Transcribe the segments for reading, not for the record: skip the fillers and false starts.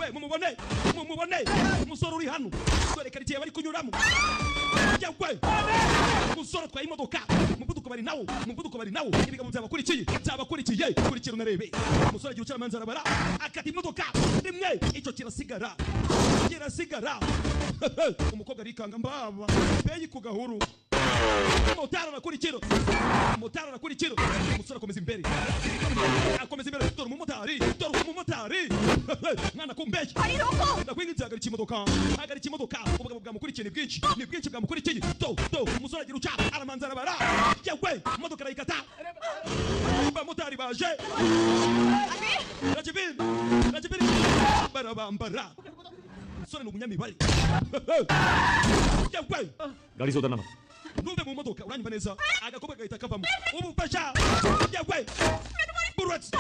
we mumubone umusore uri hano dore igihe bari kunyuramo yawe umusore twaye imodoka muvuduko bari nawo ibigabo byabakurikiye kurikira unarebe umusore agira ucyamanza arabara akati imodoka rimwe icyo kirasigara umukobwa arikanga mbaba beyi ku gahuru motara nakurikira umusore akomeza imbere dore umumotari mwana kumbeshya ndakwinginze hagarika imodoka ubugabo bwamukurikiye ni bwinshi bwamukurikiye umusore agira uca aramanza arabara yawe imodoka arayikata abamotari baje rajibiri barabambara umusore ni umunyamibare yawe गाड़ी से उतरना मत numve mu modoka uranyumva neza agakobwa gahita kavamo ubufasha yawe burwatsi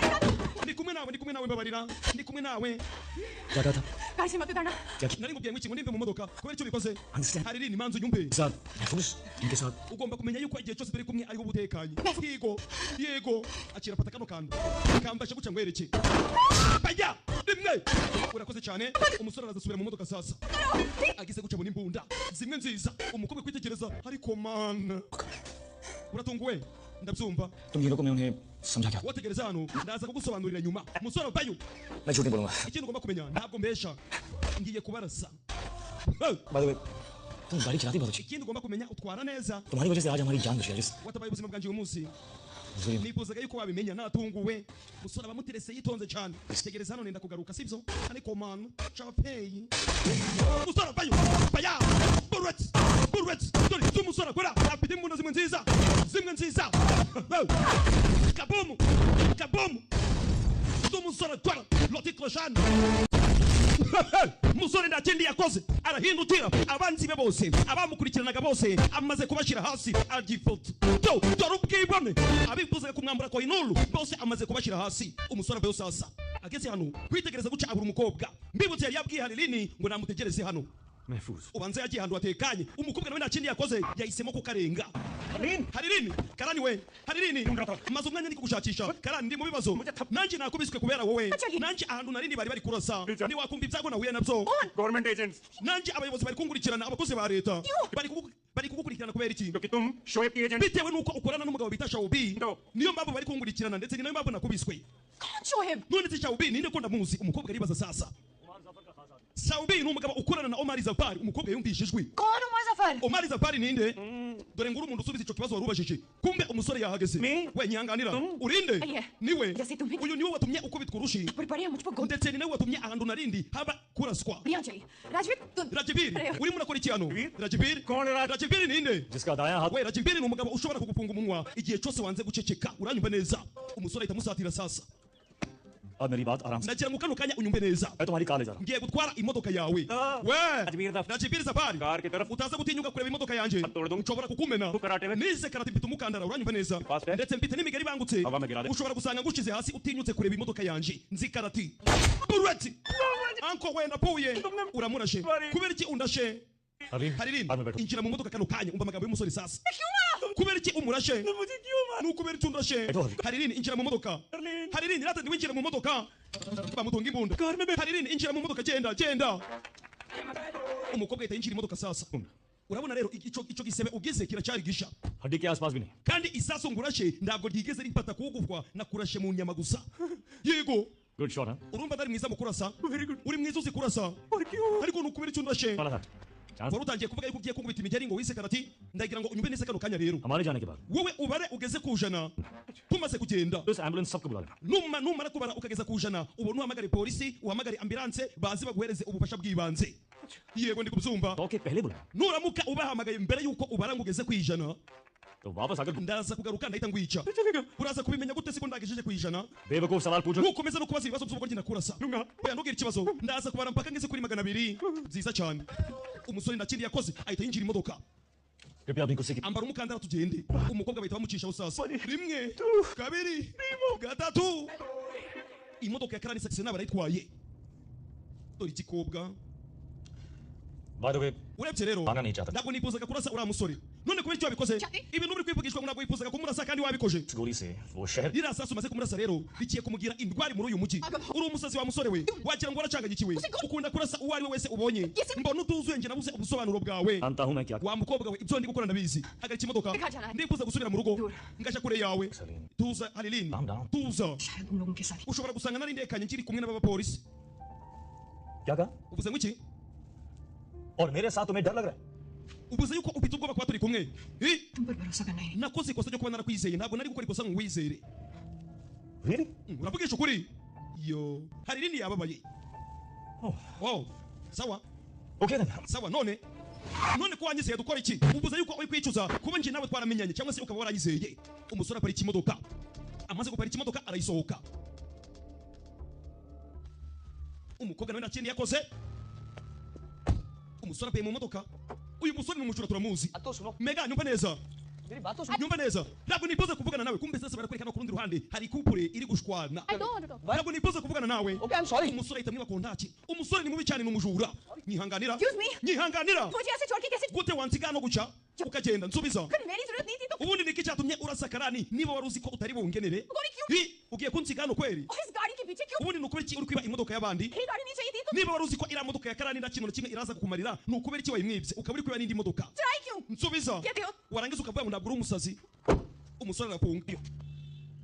ndi kumwe nawe mbabarira ndi kumwe nawe क्या था गाड़ी से मत उतरना nari mubwiye ngo nimve mu modoka kubera icyo bikoze hari rini manzo nyumve साथ महफूज इनके साथ ugomba kumenya yuko igihe cyose turi kumwe ariho ubutekanye yego akira pata kano kantu kambasha guca ngwereke bajya rimwe urakoze cyane umusore arazasubira mu modoka sasa agize guca mu nimbunda zimwe nziza umukobwa kwitegereza ariko man uratunguwe ndabyumva तुम ये लोगों में उन्हें समझा क्या wategereza hano ndaza kugusobanurira nyuma umusore vayo मैं झूठ नहीं बोलूंगा ikintu ugomba kumenya ntabwo mbesha ngiye kubarasa by the way तुम गाड़ी चलाती बहुत अच्छी ikindi ugomba kumenya utwara neza तुम्हारी वजह से आज हमारी जान बची है watabaye ubuzima bwanjye uyu munsi nifuzaga yuko wabimenya natunguwe umusore abamuterese yitonze cyane tegereza hano nenda kugaruka sibyo ariko man chapeyi umusore vayo baya burwet dore umusore akora afite imbunda zimwe nziza kabomu umusore akora loti clochane musore ndakindi yakoze arahindukira abanzi be bose abamukurikiranaga bose amaze kubashira hasi agifoto dore ubwibone abifuzaga kumwambura ko inulu bose amaze kubashira hasi umusore abayo sasa ageze hano kwitegereza guca abura umukobwa mbibutse yari yabwiye Harilini ngo namutegereze hano महफूज ubanze yagiye ahantu hatekanye umukobwa nawe ntakindi yakoze yahisemo kukarenga Harilini karani we Harilini maze umwanya ndi kugushakisha karani ndi mu bibazo nanjye nakubiswe kubera wowe nanjye ahantu narindi bari kurasa ni wakumva ibyago nahuye nabyo government agents nanjye abayobozi bari kungurikirana abakozi ba leta bari kugukurikirana kubera iki क्योंकि तुम शोएब की agent bitewe nuko ukorana n'umugabo bita Shaubi niyo mpamvu bari kungurikirana ndetse ni nayo mpamvu nakubiswe कौन Shoaib none se Shaubi ninde ko ndamuzi umukobwa aribaza sasa Shaubi ni umugabo ukorana na Omar Zafari umukobwa yumvise ijwi कौन उमर Zafar Omar Zafari ninde dore nguru umuntu usubiza icyo kibazo warubajije kumbe umusore yahageze we nyanganira urinde niwe uyu niwe watumye ukubitwa urushi prepare मुझको गोद ndetse ni nawe watumye ahantu narindi haba kuraswa यहाँ चाहिए Rajveer Rajibiri urimo urakora iki hano Rajibiri ninde जिसका दायां हाथ we Rajibiri ni umugabo ushobora kugufunga umunwa igihe cyose wanze guceceka uranyumva neza umusore ahita amusatira sasa अब मेरी बात आराम से nagira ngo kano kanya unyumve neza मैं तुम्हारी कार ले जा रहा ngiye gutwara imodoka yawe we Rajibiri Zafari car की तरफ utaza gutinyuka kureba imodoka yanjye nshobora kukumena nize karate mfite umukandara uranyumva neza ndetse mfite n'imigari bangutse ushobora gusanga ngushize hasi utinyutse kureba imodoka yanjye nzi karate burweti anko we napfuye uramurashe kubera iki undashe Harilini injira mu modoka kano kanya umva amagambo y'umusore sasa kubera iki umurashe ni ukubera iki undashe Harilini injira mu modoka Harilini rata niwinjira mu modoka bamutunga imbunda Harilini injira mu modoka genda umukobwa ahita yinjira imodoka sasa urabona rero icyo gisebe ugize kiracyari gisha हड्डी के आसपास भी नहीं kandi isasu ngurashe ntabwo ryigeze rifata kugufwa nakurashe mu nyama gusa yego good shot है urumva ndari mwiza mu kurasa uri mwiza uzi kurasa ariko ni ukubera icyo undashe वाला था wari utangiye kuvuga yuko ugiye kunkubita imigeri ngo wise karati ndagira ngo unyumve neza kano kanya rero हमारे जाने के बाद wowe ubare ugeze ku ijana tumaze kugenda तो इस एम्बुलेंस सबको बुला लेना numara kubara ukageza ku ijana ubona uhamagare polisi uhamagare ambulance bazi baguhereze ubufasha bw'ibanze yego ndi kubyumva okay पहले बुला nuramuka ubahamagaye mbere yuko ubara ngo ugeze ku ijana तो वापस आकर ndaza kugaruka ndahita ngwica uraza kubimenya gute siko ndagejeje ku ijana बेवकूफ सवाल पूछो nukomeza no kubaza ibibazo by'ubwo ngina kurasa oya ntugire ikibazo ndaza kubara mpaka ngeze kuri 200 nziza cyane umusore ndakindi yakoze ahita yinjira imodoka कृपया अपनी कुर्सी की ambara umukandara tugende umukobwa bahita bamucishaho sasa rimwe kabiri gatatu imodoka ya karani section barayitwaye dore ikikobwa By the way, urebye rero Bana ni icyatatu. ntabwo nifuzaga kurasa uriya musore none kubera icyo wabikoze Cyati. ibintu uri kwivugishwa ngo ntabwo wifuzaga kumurasa kandi wabikoje इस गोली से वो शहर ririya sasu umaze kumurasa rero rigiye kumugira indwari muri uyu mujyi uri umusazi wa musore we wagira ngo waracanganyikiwe ukunda kurasa uwo ari we wese ubonye mbona utuzuye njye nabuze ubusobanuro bwawe जानता हूँ मैं क्या wa mukobwa we ibyo ndi gukora ndabizi hagarika imodoka Dekajana. ndifuza gusubira mu rugo Dur. ngaja kure yawe Salim. tuza Haliline Calm down. tuza शायद उन लोगों के साथ ushobora gusanga nari ndekanye nkiri kumwe n'abapolisi क्या कहा uvuze ngo iki और मेरे साथ तुम्हें डर लग रहा है uvuze yuko ufite ubwoba kuba turi kumwe तुम पर भरोसा करना ही नहीं nakoze ikosa ryo kuba narakwizeye ntabwo nari gukora ikosa ngo wizere really uravugisha ukuri yo Haliline yababaye oh sawa okay then sawa none ko wanyizeye dukora iki uvuze yuko uri kwicuza kuba njye nawe twaramenyanye cyangwa se ukaba waranyizeye umusore aparika imodoka amaze guparika imodoka arayisohoka umukobwa nawe nta kindi yakoze umusore avuye mu modoka uyu musore ni umujura turamuzi तो सुनो mega nyumva neza मेरी बात तो सुनो nyumva neza ntabwo nifuza kuvugana nawe kumbe sasa barakwereka no ku rundi ruhande hari couple iri gushwana I don't want to talk. ntabwo nifuza kuvugana nawe Okay, I'm sorry. umusore ahita amwiba kontaki umusore ni mubi cyane ni umujura nyihanganira Excuse me? nyihanganira मुझे ऐसे छोड़ के कैसे gute wansiga no guca ukagenda nsubiza फिर मेरी जरूरत नहीं थी तो ubundi niki cyatumye urasa karani niba wari uzi ko utari bungenere Ugora iki? Hi, ugiye kunsiga hano kweri और इस गाड़ी के पीछे क्यों ubundi ni ukubera iki uri kwiba imodoka y'abandi मेरी गाड़ी नहीं चाहिए थी तो niba wari uzi ko iriya modoka ya karani nta kintu na kimwe iraza kukumarira ni ukubera iki wayimwibye ukaba uri kwiba n'indi modoka चुराई क्यों nsubiza कहते हो warangiza ukavuga ngo ntabwo uri umusazi umusore arafunga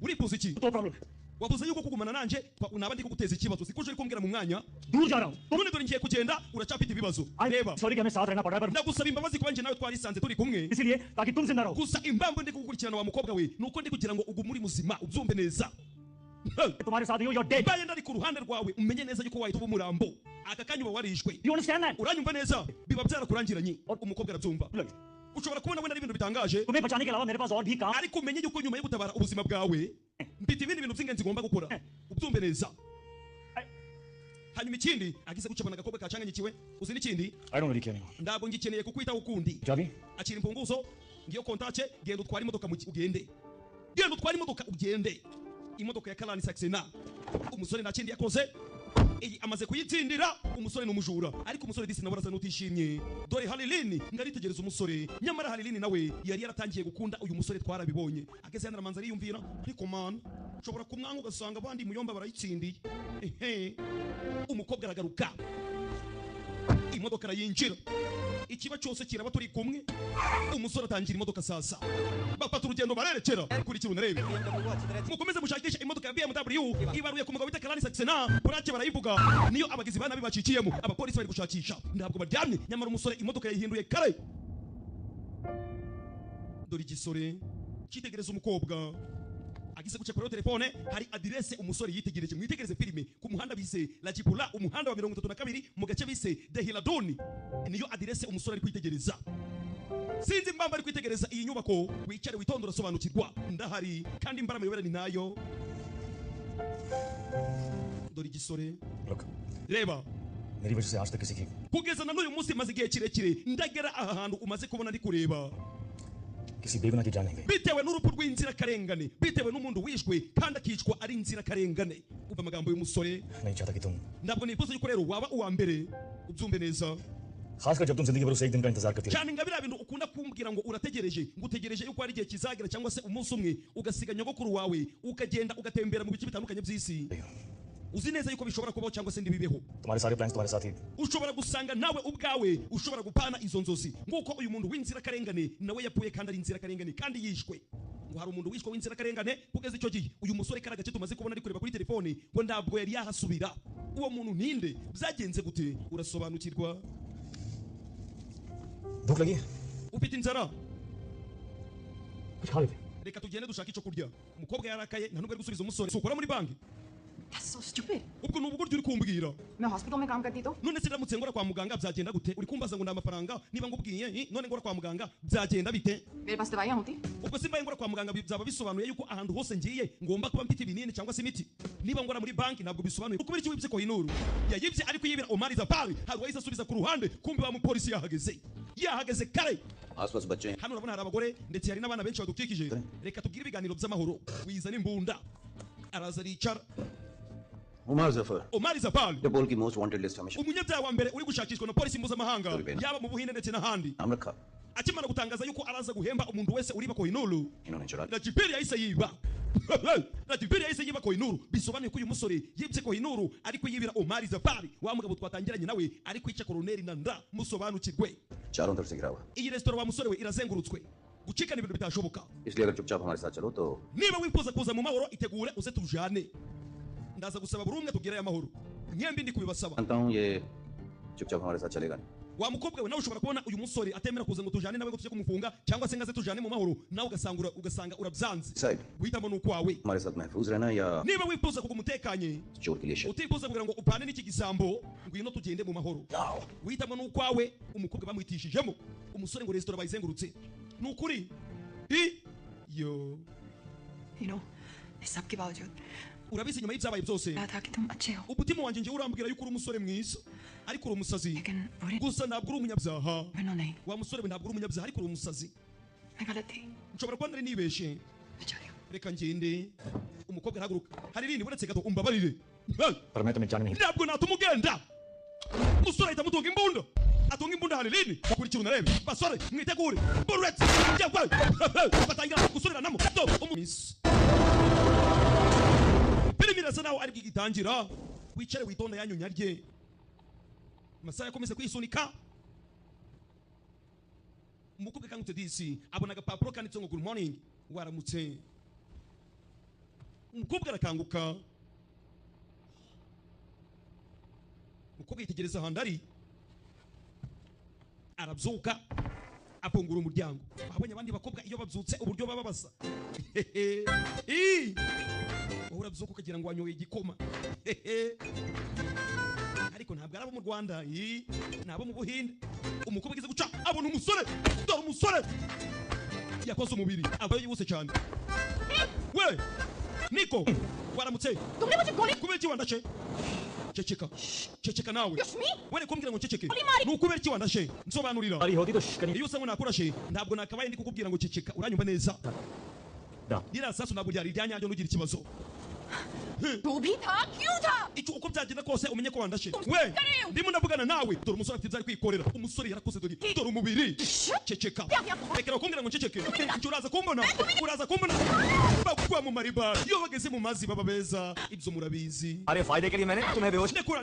urifuza iki तो problem wavuze yuko kugumana nanjye naba ndi kuguteza ikibazo siko uri kumbwira mu mwanya दूर जा रहा हूँ none dore ngiye kugenda uracyafite ibibazo reba sorry कि हमें साथ रहना पड़ रहा है पर ndagusaba imbabazi kuba njye nawe twarisanze turi kumwe इसीलिए ताकि तुम जिंदा रहो gusa impamvu ndi kugukurikirana wa mukobwa we ni uko ndi kugira ngo ugume uri muzima ubyumve neza तुम्हारे साथ ही हो your dead mbaye ndari ku ruhande rwawe umenye neza yuko wahita uba umurambo aka kanya uba warishwe you understand that uranyumva neza biba byarakurangiranye umukobwa arabyumva ushobora kubona wenda ari ibintu bitangaje तुम्हें बचाने के अलावा मेरे पास और भी काम ariko umenye yuko nyuma yo gutabara ubuzima bwawe mfite ibindi bintu by'ingenzi ngomba gukora ubyumve neza hanyuma ikindi agize gucabana agakobwa kacanganyikiwe uzi n'ikindi I don't really care anymore ntabwo ngikeneye kukwitaho ukundi चाबी akira imfunguzo ngiyo kontace genda utware imodoka ugende genda utware imodoka ugende imodoka ya Kalani Saxena umusore nta kindi yakoze iyi amaze kuyitsindira umusore ni umujura ariko umusore disi nawe arasa n'utishimye dore Haliline ngaritegereza umusore nyamara Haliline nawe yari yaratangiye gukunda uyu musore twarabibonye ageze hano aramanza ariyumvira ariko man ushobora kumwanga ugasanga abandi muyomba barayitsindiye ehe umukobwa aragaruka imodoka arayinjira ikiba cyose kiraba turi kumwe umusore atangira imodoka sasa bafata urugendo barerekera kurikira unarebe mukomeze mushakisha imodoka ya BMW ibaruye ku mugabo bita Kalani Saxena burake barayivuga niyo abagizi bana bibacikiyemo abapolisi bari gushakisha ntabwo baryamye nyamara umusore imodoka yayihinduye kare dore igisore cyitegereza umukobwa agise guca kuri telefone hari adresse umusore yitegereje mwitegereze filime ku muhanda bise La Jibula umuhanda wa 32 mu gace bise Dehiladoni niyo adresse umusore ari kwitegereza sinzi impamvu ari kwitegereza iyi nyubako wicare witonde urasobanukirwa ndahari kandi imbara muyobera ni nayo dore igisore look reba मेरी वजह से आज तक किसी की kugeza na n'uyu munsi maze igihe kirekire ndagera aha hantu umaze kubona ndi kureba किसी बेगुनाह की जान नहीं गई bitewe n'urupfu rw'inzirakarengane bitewe n'umuntu wishwe kandi akicwa ari inzirakarengane umva amagambo y'umusore नहीं चाहता कि तुम ntabwo nifuza yuko rero waba uwa mbere ubyumve neza खासकर जब तुम जिंदगी भर उस एक दिन का इंतजार करती रही cyane nga biriya bintu ukunda kumbwira ngo urategereje ngo utegereje yuko hari igihe kizagera cyangwa se umunsi umwe ugasiga nyogokuru wawe ukagenda ugatembera mu bice bitandukanye by'isi uzi neza yuko bishobora kubaho cyangwa se ndibibeho तुम्हारे सारे प्लान्स तुम्हारे साथ ही ushobora gusanga nawe ubwawe ushobora gupana izo nzozi nk'uko uyu muntu w'inzirakarengane nawe yapfuye kandi ari inzirakarengane kandi yishwe ngo hari umuntu wishwe w'inzirakarengane kugeza icyo gihe uyu musore kari agace tumaze kubona ari kureba kuri telefone ngo ntabwo yari yahasubira uwo muntu ninde byagenze gute urasobanukirwa भूख लगी है ufite inzara कुछ खा लेते reka tugende dushaka icyo kurya umukobwa yarakaye nta nubwo ari gusubiza umusore si ukora muri banki That's so stupid. ubwo ni uburyo uri kumbwira मैं हॉस्पिटल में काम करती तो none se ndamutse ngora kwa muganga byagenda gute uri kumbaza ngo nda amafaranga niba ngubwiye none ngora kwa muganga byagenda bite मेरे पास दवाइयाँ होती ubwo simbaye ngora kwa muganga byaba bisobanuye yuko ahantu hose ngiye ngomba kuba mfite ibinini cyangwa se imiti niba ngora muri banki ntabwo bisobanuye ukubera icyo wibye Kohinuru yayibye ariko yibira Omar Zapari hari wahise asubiza ku ruhande kumbi wa mupolisi yahageze kare आसपास बच्चे हैं hano urabona hari abagore ndetse hari n'abana benshi badukikije reka tubwire ibiganiro by'amahoro wiza n'imbunda araza aricara Umar Zafar Omar Zapal Interpol की most wanted list हमेशा umunyabyaha wa mbere uri gushakishwa na polisi mpuzamahanga yaba mu buhinde ndetse n'ahandi नाम रखा akimara gutangaza yuko araza guhemba umuntu wese uriba Koinuru इन्होंने चुरा na Jibiri yahise yiba na Jibiri yahise yiba Koinuru bisobanuye ko uyu musore yibye Koinuru ariko yibira Omar Zapal wa mugabo twatangiranye nawe ariko yica Koloneli Nanda musobanukirwe चारों तरफ से घिरा हुआ iyi resitora wa musore we irazengurutswe gucika n'ibintu bitashoboka इसलिए अगर चुपचाप हमारे साथ चलो तो niba wifuza kuza mu mahoro itegure uze tujane ndaza gusaba buri umwe tugire amahoro nyembi ndi kubibasaba जानता हूँ ये चुपचाप हमारे साथ चलेगा नहीं wa mukobwa we nawe ushobora kubona uyu musore atemera kuza ngo tujane nawe ngo tujye kumufunga cyangwa se ngaze tujane mu mahoro nawe ugasanga urabyanze decide guhitamo ni ukwawe हमारे साथ महफूज रहना या niba wifuza kuba umutekanye चोर के लिए शेर utifuza kugira ngo upane n'iki gisambo ngwino tugende mu mahoro guhitamo ni ukwawe umukobwa bamwitishijemo umusore ngo resitora bayizengurutse ni ukuri yo You know, इस सब के बावजूद urabizi nyuma y'ibyabaye byose लगा था कि तुम अच्छे हो umutima wanjye njyewe urambwira yuko uri umusore mwiza ariko uri umusazi लेकिन बुरे gusa ntabwo uri umunyabyaha बनो नहीं wa musore we ntabwo uri umunyabyaha ariko uri umusazi मैं गलत थी nshobora kuba nari nibeshe बेचारी reka ngende umukobwa arahaguruka hari ibindi uretse gato umbabarire पर मैं तुम्हें जाने नहीं ntabwo natuma ugenda umusore ahita amutunga imbunda atunga imbunda hari lini mukurikira unarebe basore mwitegure bullet jagwa batangira gusubiranamo do umumiss filimi irasa naho ari bwigitangira wicare witonda yanyu nyarye amasaha yakomeze kwisunika umukobwa kangutse disi abona agapapuro kanditse ngo good morning waramutse umukobwa arakanguka umukobwa yitegereza ahantu ari arabyuka afungura umuryango wabonye abandi bakobwa iyo babyutse uburyo baba basa wowe urabyuka ukagira ngo wanyoye igikoma ariko ntabwo ari abo mu Rwanda ni abo mu Buhinde umukobwa ageze guca abona umusore dore umusore yakoze umubiri avayo yibuse cyane we Niko waramutse तुमने मुझे गोली kubera iki wandashe ceceka nawe Yoshimi? wene kumbwira ngo ceceke Uri mari? ni ukubera iki wandashe nsobanurira हमारी होती तो शिकनी iyo usanga nakurashe ntabwo nakabaye ndi kukubwira ngo ceceka uranyumva neza Da. ririya sasu ntabwo ryari iryanyanjye nugira ikibazo जो भी था क्यों था icyo uko byagenda kose umenye ko wandashe we Kariyo. ndimo ndavugana nawe dore umusore afite ibyari kwikorera umusore yarakoze dore umubiri ceceka rekera kumbwira ngo nceceke icyo uraza kumbona bagwa mu mariba iyo bageze mu mazi baba beza ibyo murabizi अरे फायदे के लिए मैंने तुम्हें बेहोश nekura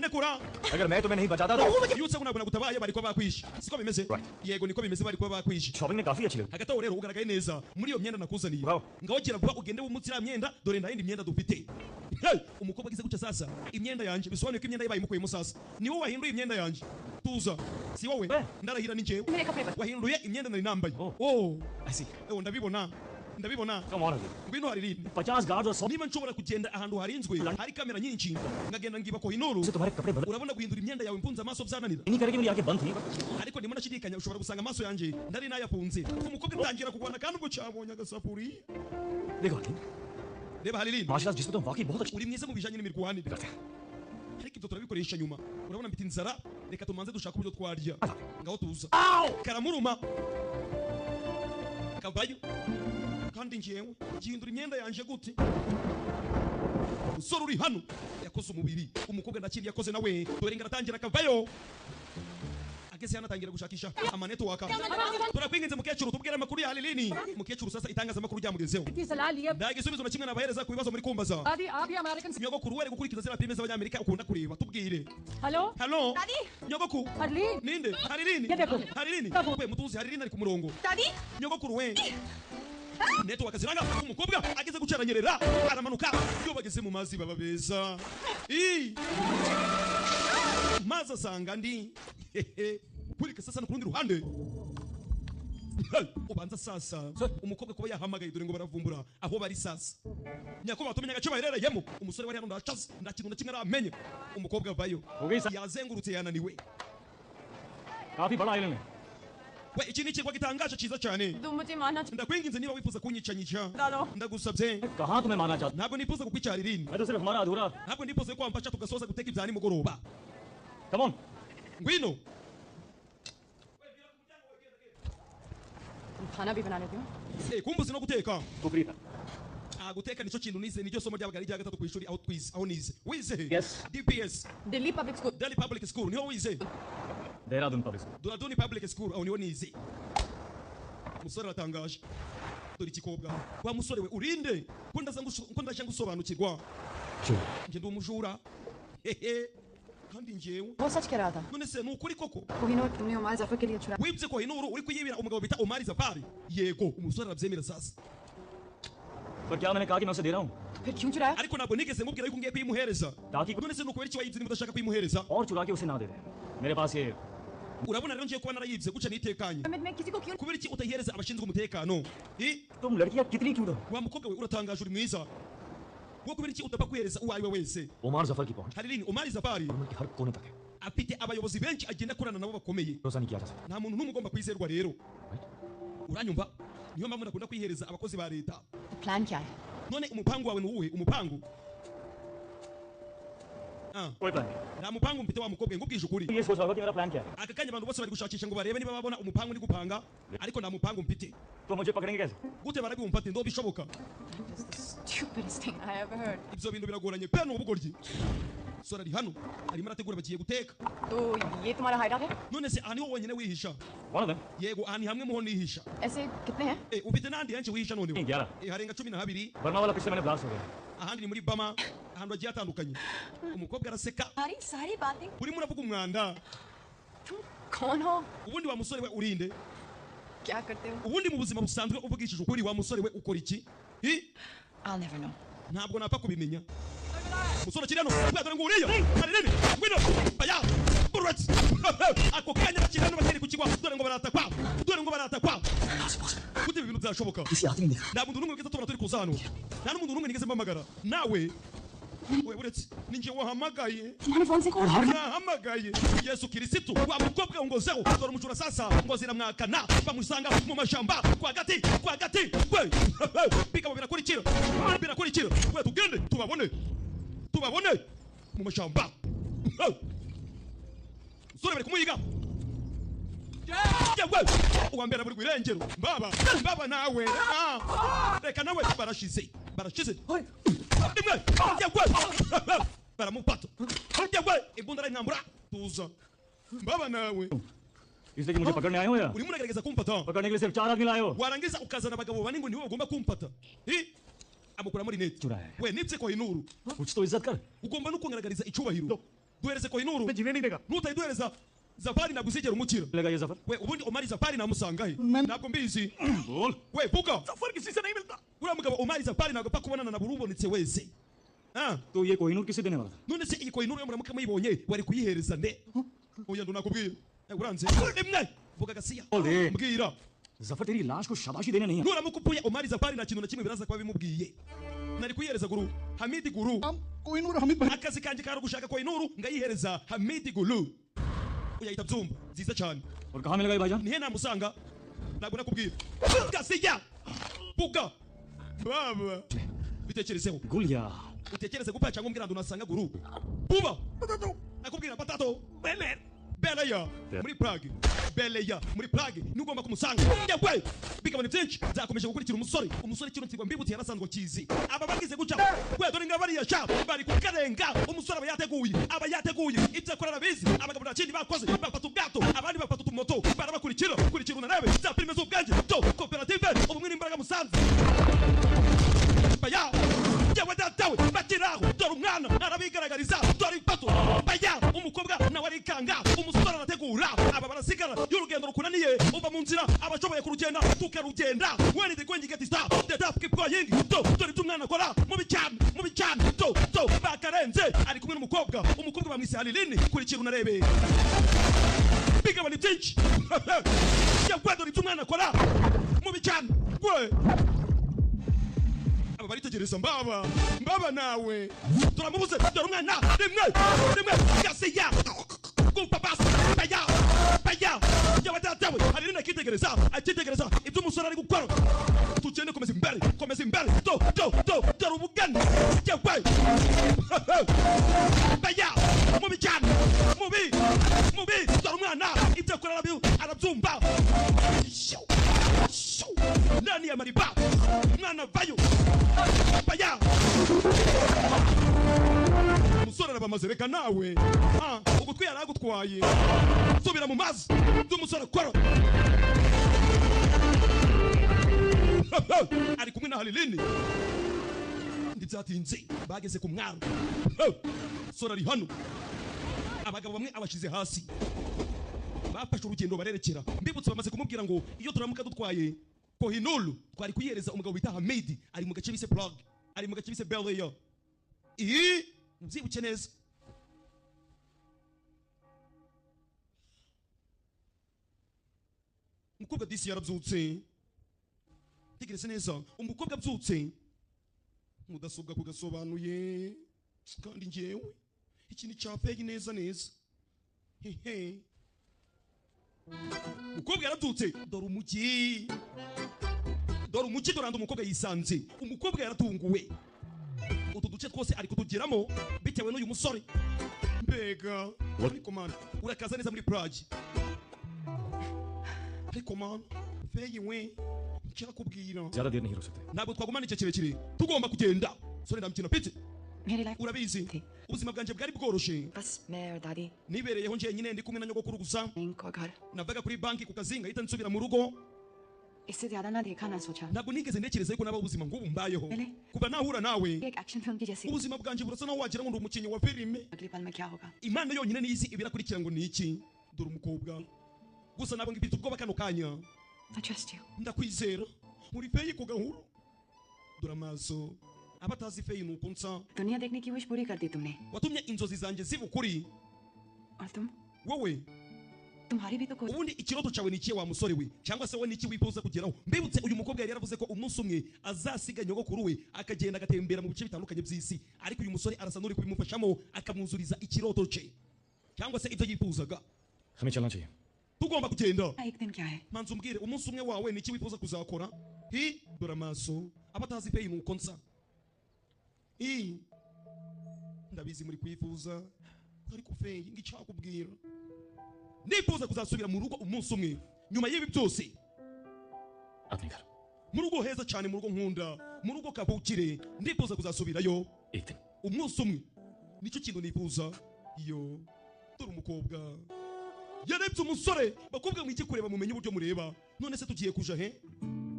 अगर मैं तुम्हें नहीं बचाता तो iyo utse ntabwo nagutabaye bari kuba bakwishe siko bimeze Right. yego niko bimeze bari kuba bakwishe shopping ने काफी अच्छी लगी hagati aho rero ugaragaye neza muri iyo myenda nakuzaniye Wow. ngaho gira vuba ugende wumutse iriya myenda dore nta yindi myenda dufite Hey, umukobwa agize gutya sasa imyenda yanjye bisobanuye ko imyenda ye bayimukuyemo sasa ni wowe wahinduye imyenda yanjye tuza si wowe Eh. ndarahira ni njyewe मेरे कपड़े बदल wahinduye imyenda nari nambaye Oh. I see. ndabibona Come on, Ajay. ngwino hari rini 50 गार्ड और 100 niba nshobora kugenda ahantu harinzwe hari kamera nyinshi nkagenda ngiba Koinuru से तुम्हारे कपड़े बदल urabona guhindura imyenda yawe mpunze amaso byananira नहीं करेगी मेरी आंखें बंद थी ariko ndimo ndashidikanya ushobora gusanga amaso yanjye ndari nayafunze umukobwa atangira kugwana kandi ubwo cyabonye agasafuriya देखो aunty reba hari rini martial art जिसमें तुम वाकई बहुत अच्छी uri mwiza mu bijanye n'imirwanire ariko ibyo turabikoresha nyuma urabona mfite inzara reka tumanze dushaka uburyo twarya ngaho tuza karamuruma kavayo kandi njyewe gihindura imyenda yanje gute umusore uri hano yakoze umubiri umukobwa ndakiri yakoze nawe dore ngaratangira akavayo ageze hano atangira gushakisha amanetwork turakwinginze mukecuru tubwire amakuru ya Halilini mukecuru sasa itangazamakuru ryamugezeho की सलाह लिए nta gisubizo na kimwe nabahereza ku bibazo muri kumbaza दादी आप ही American nyogokuru were gukurikiza ziriya filime z'abanyamerika ukunda kureba tubwire hello halo Daddy? nyogoku Harleen ninde Halilini Ye dekho. Halilini we mutuzi Halilini ari ku murongo दादी nyogokuru we network ziranga umukobwa ageze gucaranyerera aramanuka iyo bageze mu mazi baba beza mazi asanga ndi kurika sasa no ku rundi ruhande ubanza sasa umukobwa kuba yahamagaye dore ngo baravumbura aho bari sasa nyakubahwa tumenya agace baherereyemo umusore wari hano ndacaze nta kintu na kimwe aramenye umukobwa avayo yazengurutse yananiwe काफी बड़ा आइलैंड है we iki ni ikirwa gitangaje cyiza cyane तुम मुझे मानना ndakwinginze niba wifuza kunyicanyisha Dado. ndagusabye कहाँ तुम्हें माना चाहता ntabwo nifuza kukwica Halilini मैं तो सिर्फ हमारा अधूरा ntabwo nifuza ko wamfasha tugasoza guteka ibya nimugoroba come on ngwino तुम खाना भी बना लेते हो kumbuzi no guteka कुकरी था guteka nico kintu nize niryo somo ry'abagari rya gatatu ku ishuri aho twize aho nize wize Yes. DPS Delhi Public School. Delhi Public School niho wize Dehradun public school Duraduni Public School aho niho nize umusore aratangaje dore ikikobwa wa musore we urinde ko ndaje ngusobanukirwa nje ndi umujura hehe kandi njyewe वो सच कह रहा था none se nukuri koko Kohinoor तुमने उमार जफर के लिए छुड़ा wibye ko inuru uri kuyibira umugabo bita Omar Zafari yego umusore arabyemera sasa पर क्या मैंने कहा कि मैं उसे दे रहा हूँ फिर क्यों चुराया ariko ntabwo nigeze nkubwira yuko ngiye kuyimuhereza ताकि none se nukubera iki wayibye niba udashaka kuyimuhereza और चुरा के उसे ना दे दे मेरे पास ये urabona rero ngiye kuba narayibye guca nitekanye मैं किसी को क्यों kubera iki utayihereza abashinzwe umutekano तुम लड़कियां कितनी क्यूट हो wa mukobwa we uratangaje uri mwiza wo kubera iki utapfa kwihereza uwo ari we wese Umar जफर की पहुंच hari rini Omar Zafari उम्र की हर कोने तक है afite abayobozi benshi agenda akorana nabo bakomeye भरोसा नहीं किया जा सकता nta muntu n'umwe ugomba kwizerwa rero uranyumva niyo mpamvu nakunda kwihereza abakozi ba leta plan क्या है none umupangu wawe ni uwuhe umupangu कोई प्लान नहीं nta mupangu mfite wa mukobwa ngubwije ukuri ये सोच रहा होगा कि मेरा प्लान क्या है aka kanya abantu bose bari gushakisha ngo barebe niba babona umupangu ndi gupanga ariko nta mupangu mfite तो मुझे पकड़ेंगे कैसे gute barabimfate ndo bishoboka This is the stupidest thing I ever heard. ibyo bintu biragoranye pe ni ubugoryi sora ari hano arimo arategura bagiye guteka तो ये तुम्हारा हाइडआउट है none se aha niho wonyine wihisha one of them yego aha ni hamwe muho nihisha ऐसे कितने हैं ufite n'ahandi henshi wihisha noneho 11 harenga 12 बर्मा वाला पिछले मैंने ब्लास्ट हो गया ahandi ni muri bama ahantu hagiye hatandukanye umukobwa araseka सारी सारी बातें urimo uravuga umwanda तुम कौन हो ubundi wa musore we urinde क्या करते हो ubundi mu buzima busanzwe uvugishije ukuri wa musore we ukora iki I'll never know. ntabwo napfa kubimenya musore kiri hano dore ngo uriya ari nini ngwino baya burati ako kanya bakiri hano bakiri ku kigwa dore ngo baratakwa gute ibintu byashoboka nta muntu n'umwe wigeze tubona turi kuza hano nta n'umuntu n'umwe nigeze mpamagara nawe we buretse ninjye wahamagaye तुम्हारे फोन से call nahamagaye yesu kirisitu wa mukobwa ngozeho dore umucura sasa ngo ziramwakana bamusanga mu mashamba kwagati we bikaba birakurikira we tugende tubabone mu mashamba sore bari kumuyiga yewe uwa mbere buri gwirengero baba nawe reka nawe barashize rimwe yewe baramupata yewe imbunda arayintambura tuza baba nawe इसलिए कि मुझे पकड़ने आए हो या urimo uragerageza kumfata पकड़ने के लिए सिर्फ 4 आदमी लाए हो warangiza ukazana abagabo bane ngo niwe bagomba kumfata amukura muri net चुराया है we nibye Kohinuru कुछ तो इज्जत कर ugomba no kungaragariza icubahiro duhereze Kohinuru मैं जीने नहीं देगा nutayiduhereza Zafari ntabwo uzigera umukira लगा ये सफर we ubundi Omar Zafari namusanga he ntabwo mbizi बोल we vuga सफर किसी से नहीं मिलता uriya mugabo Omar Zafari ntabwo apfa kubonana na buri ubonetse wese तो ये कोहिनूर किसे देने वाला था none se iyi Kohinuru yo muramuka muyibonye wari kuyihereza nde oya ndo nakubwira uranze rimwe vuga gasiya बोल दे mbwira जफर तेरी लाश को शाबाशी देने नहीं nuramuka upfuye Omar Zafari nta kintu na kimwe biraza kuba bimubwiye nari kuyihereza guru Hamidi Guru Kohinoor हमिद भाई akazi kanjye kari gushaka Kohinuru ngayihereza Hamidi Guru uyahita byumva nziza cyane और कहाँ मिलेगा ये भाईजान nihe namusanga ntabwo nakubwira gasiya vuga baba bitekerezeho Gulia utekereze gupfa cyangwa umbwira ngo unasanga Guru buba nakubwira patato Beleya muri Prague Beleya muri Prague ni ugomba kumusanga yewe bikaba ni byinshi byakomeje gukurikira umusore kino kirwa mbibutse yarasanzwe kizi aba bagize guca we dore ngaba bariya sha bari kukarenga umusore aba yateguye ibyo akora arabizi abagabo nta kindi bakoze bafata ubwato abandi bafata utumoto barabakurikira unarebe za filime z'ubwenge to koperative ubumwe n'imbaraga musanze baya yewe datawe bakiraho dore umwana arabigaragariza dore ipato baya umukobwa nawe arikanga umusore arategura aba barasigara y'urugendo rukunaniye uva mu nzira abashoboye kurugenda tukarugenda when the going get stop the dap keep going dore umwana akora mu bicana to bakarenze ari kumwe n'umukobwa bamwise Halilini kurikira unarebe bigaba ni byinshi yewe dore umwana akora mu bicana we aba baritegereza mbaba nawe turamubuze dore umwana rimwe gasiya kupapasa baya yabadatawe Halilini akitegereza ibyo umusore ari gukora tugende komeza imbere dore ubugani yewe baya mubi cyane mubi mubi dore umwana ibyo akora arabyumva nani ya mariba mwana vayo baya umusore arabamaze reka nawe ugutwi yaragutwaye subira mu mazi by'umusore akora ari kumwe na Halilini ndibyatinze bageze ku mwaro sora ari hano abagabo bamwe abashize hasi bafashe urugendo barerekera mbibutse bamaze kumubwira ngo iyo turamuka dutwaye Kohinoor twari kuyereza umugabo bita Hamid ari mu gace bise Prague ari mu gace bise Belaya mzibuke neza umukobwa disi yarabyutse tegereze neza umukobwa abyutse mudasobwa kugasobanuye kandi ngewe ikintu cyafeye neza hehe umukobwa yarabyutse dore umujyi doranda umukobwa yisanze umukobwa yaratunguwe utu duce twose ari kutugeramo bitewe n'uyu musore mbega ariko man urakaza neza muri Prague ariko man feye we cyakubwira ज़्यादा देर नहीं रुक सकते ntabwo twagumana icyo kirekire tugomba kugenda sore ndamukina pite urabizi ubuzima bwanje bwari bworoshe बस मैं और दादी nibereyeho nje nyine ndi kumwe na nyogokuru gusa इनको घर navaga kuri banki ku kazinga hita nsubira mu rugo इससे ज्यादा ना देखा ना सोचा ntabwo nigeze ntekereza yuko naba ubuzima nk'ubu mbayeho kuba nahura nawe एक एक्शन फिल्म की जैसी ubuzima bwanje burasa naho wagira ngo ndi umukinnyi wa filime अगली पल में क्या होगा imana yonyine niyizi ibirakurikira ngo ni iki dore umukobwa gusa ntabwo ngifite ubwoba kano kanya I trust you ndakwizera muri feyi ku gahuru dore amaso abatazi feyi ni uko nsa दुनिया देखने की विश पूरी कर दी तुमने watumye inzozi zanjye ziba ukuri और तुम wowe तुम्हारी भी तो कोई ubundi ikiroto cyawe ni ikihe wa musore we cyangwa se wowe ni iki wifuza kugeraho mbibutse uyu mukobwa yari yaravuze ko umunsi umwe azasiga nyogokuru we akagenda agatembera mu bice bitandukanye by'isi ariko uyu musore arasa n'uri kubimufashamo akamwuzuriza ikiroto cye cyangwa se ibyo yifuzaga हमें चलना चाहिए tugomba kugenda एक दिन क्या है manzi umbwire umunsi umwe wawe ni iki wifuza kuzakora dore amaso abatazi feyi ni uko nsa ndabizi muri kwifuza ariko feyi ngicyakubwira nifuza kuzasubira mu rugo umunsi umwe nyuma y'ibi byose अपने घर mu rugo heza cyane mu rugo nkunda mu rugo kavukire ndifuza kuzasubirayo एक दिन umunsi umwe nicyo kintu nifuza iyo dore umukobwa yarebye umusore bakobwa mwiki kureba mumenye uburyo mureba none se tugiye kuja he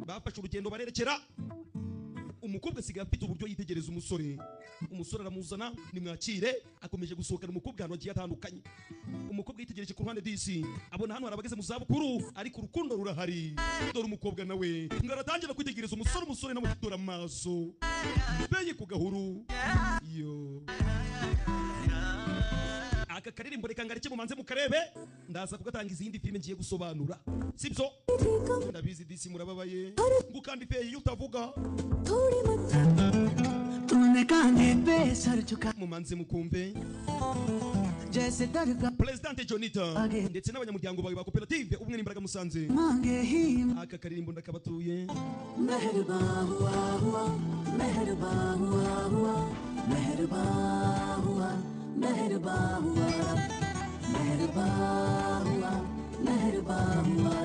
bafashe urugendo barerekera umukobwa asigaye afite uburyo yitegereza umusore aramuzana nimwakire akomeje gusohokana umukobwa ahantu hagiye hatandukanye umukobwa yitegereje ku ruhande disi abona hano harabageze mu zabukuru ariko urukundo rurahari dore umukobwa nawe ngo aratangira kwitegereza umusore nawe dore amaso beye ku gahuru yo aka karirimbo reka ngareke mumanze mukarebe ndaza kugatangiza iyindi filime ngiye gusobanura sibyo ndabizi disi murababaye ngo kandi feye iyo utavuga तूने कांधे पे सर झुका mumanze mukumve जैसे दरगाह Presidente Jonita ndetse n'abanyamuryango bawe ba koperative ubumwe n'imbaraga musanze मांगे ही aka karirimbo ndakabatuye मेहरबान हुआ हुआ मेहरबान हुआ हुआ मेहरबान हुआ मेहरबान हुआ मेहरबान हुआ मेहरबान हुआ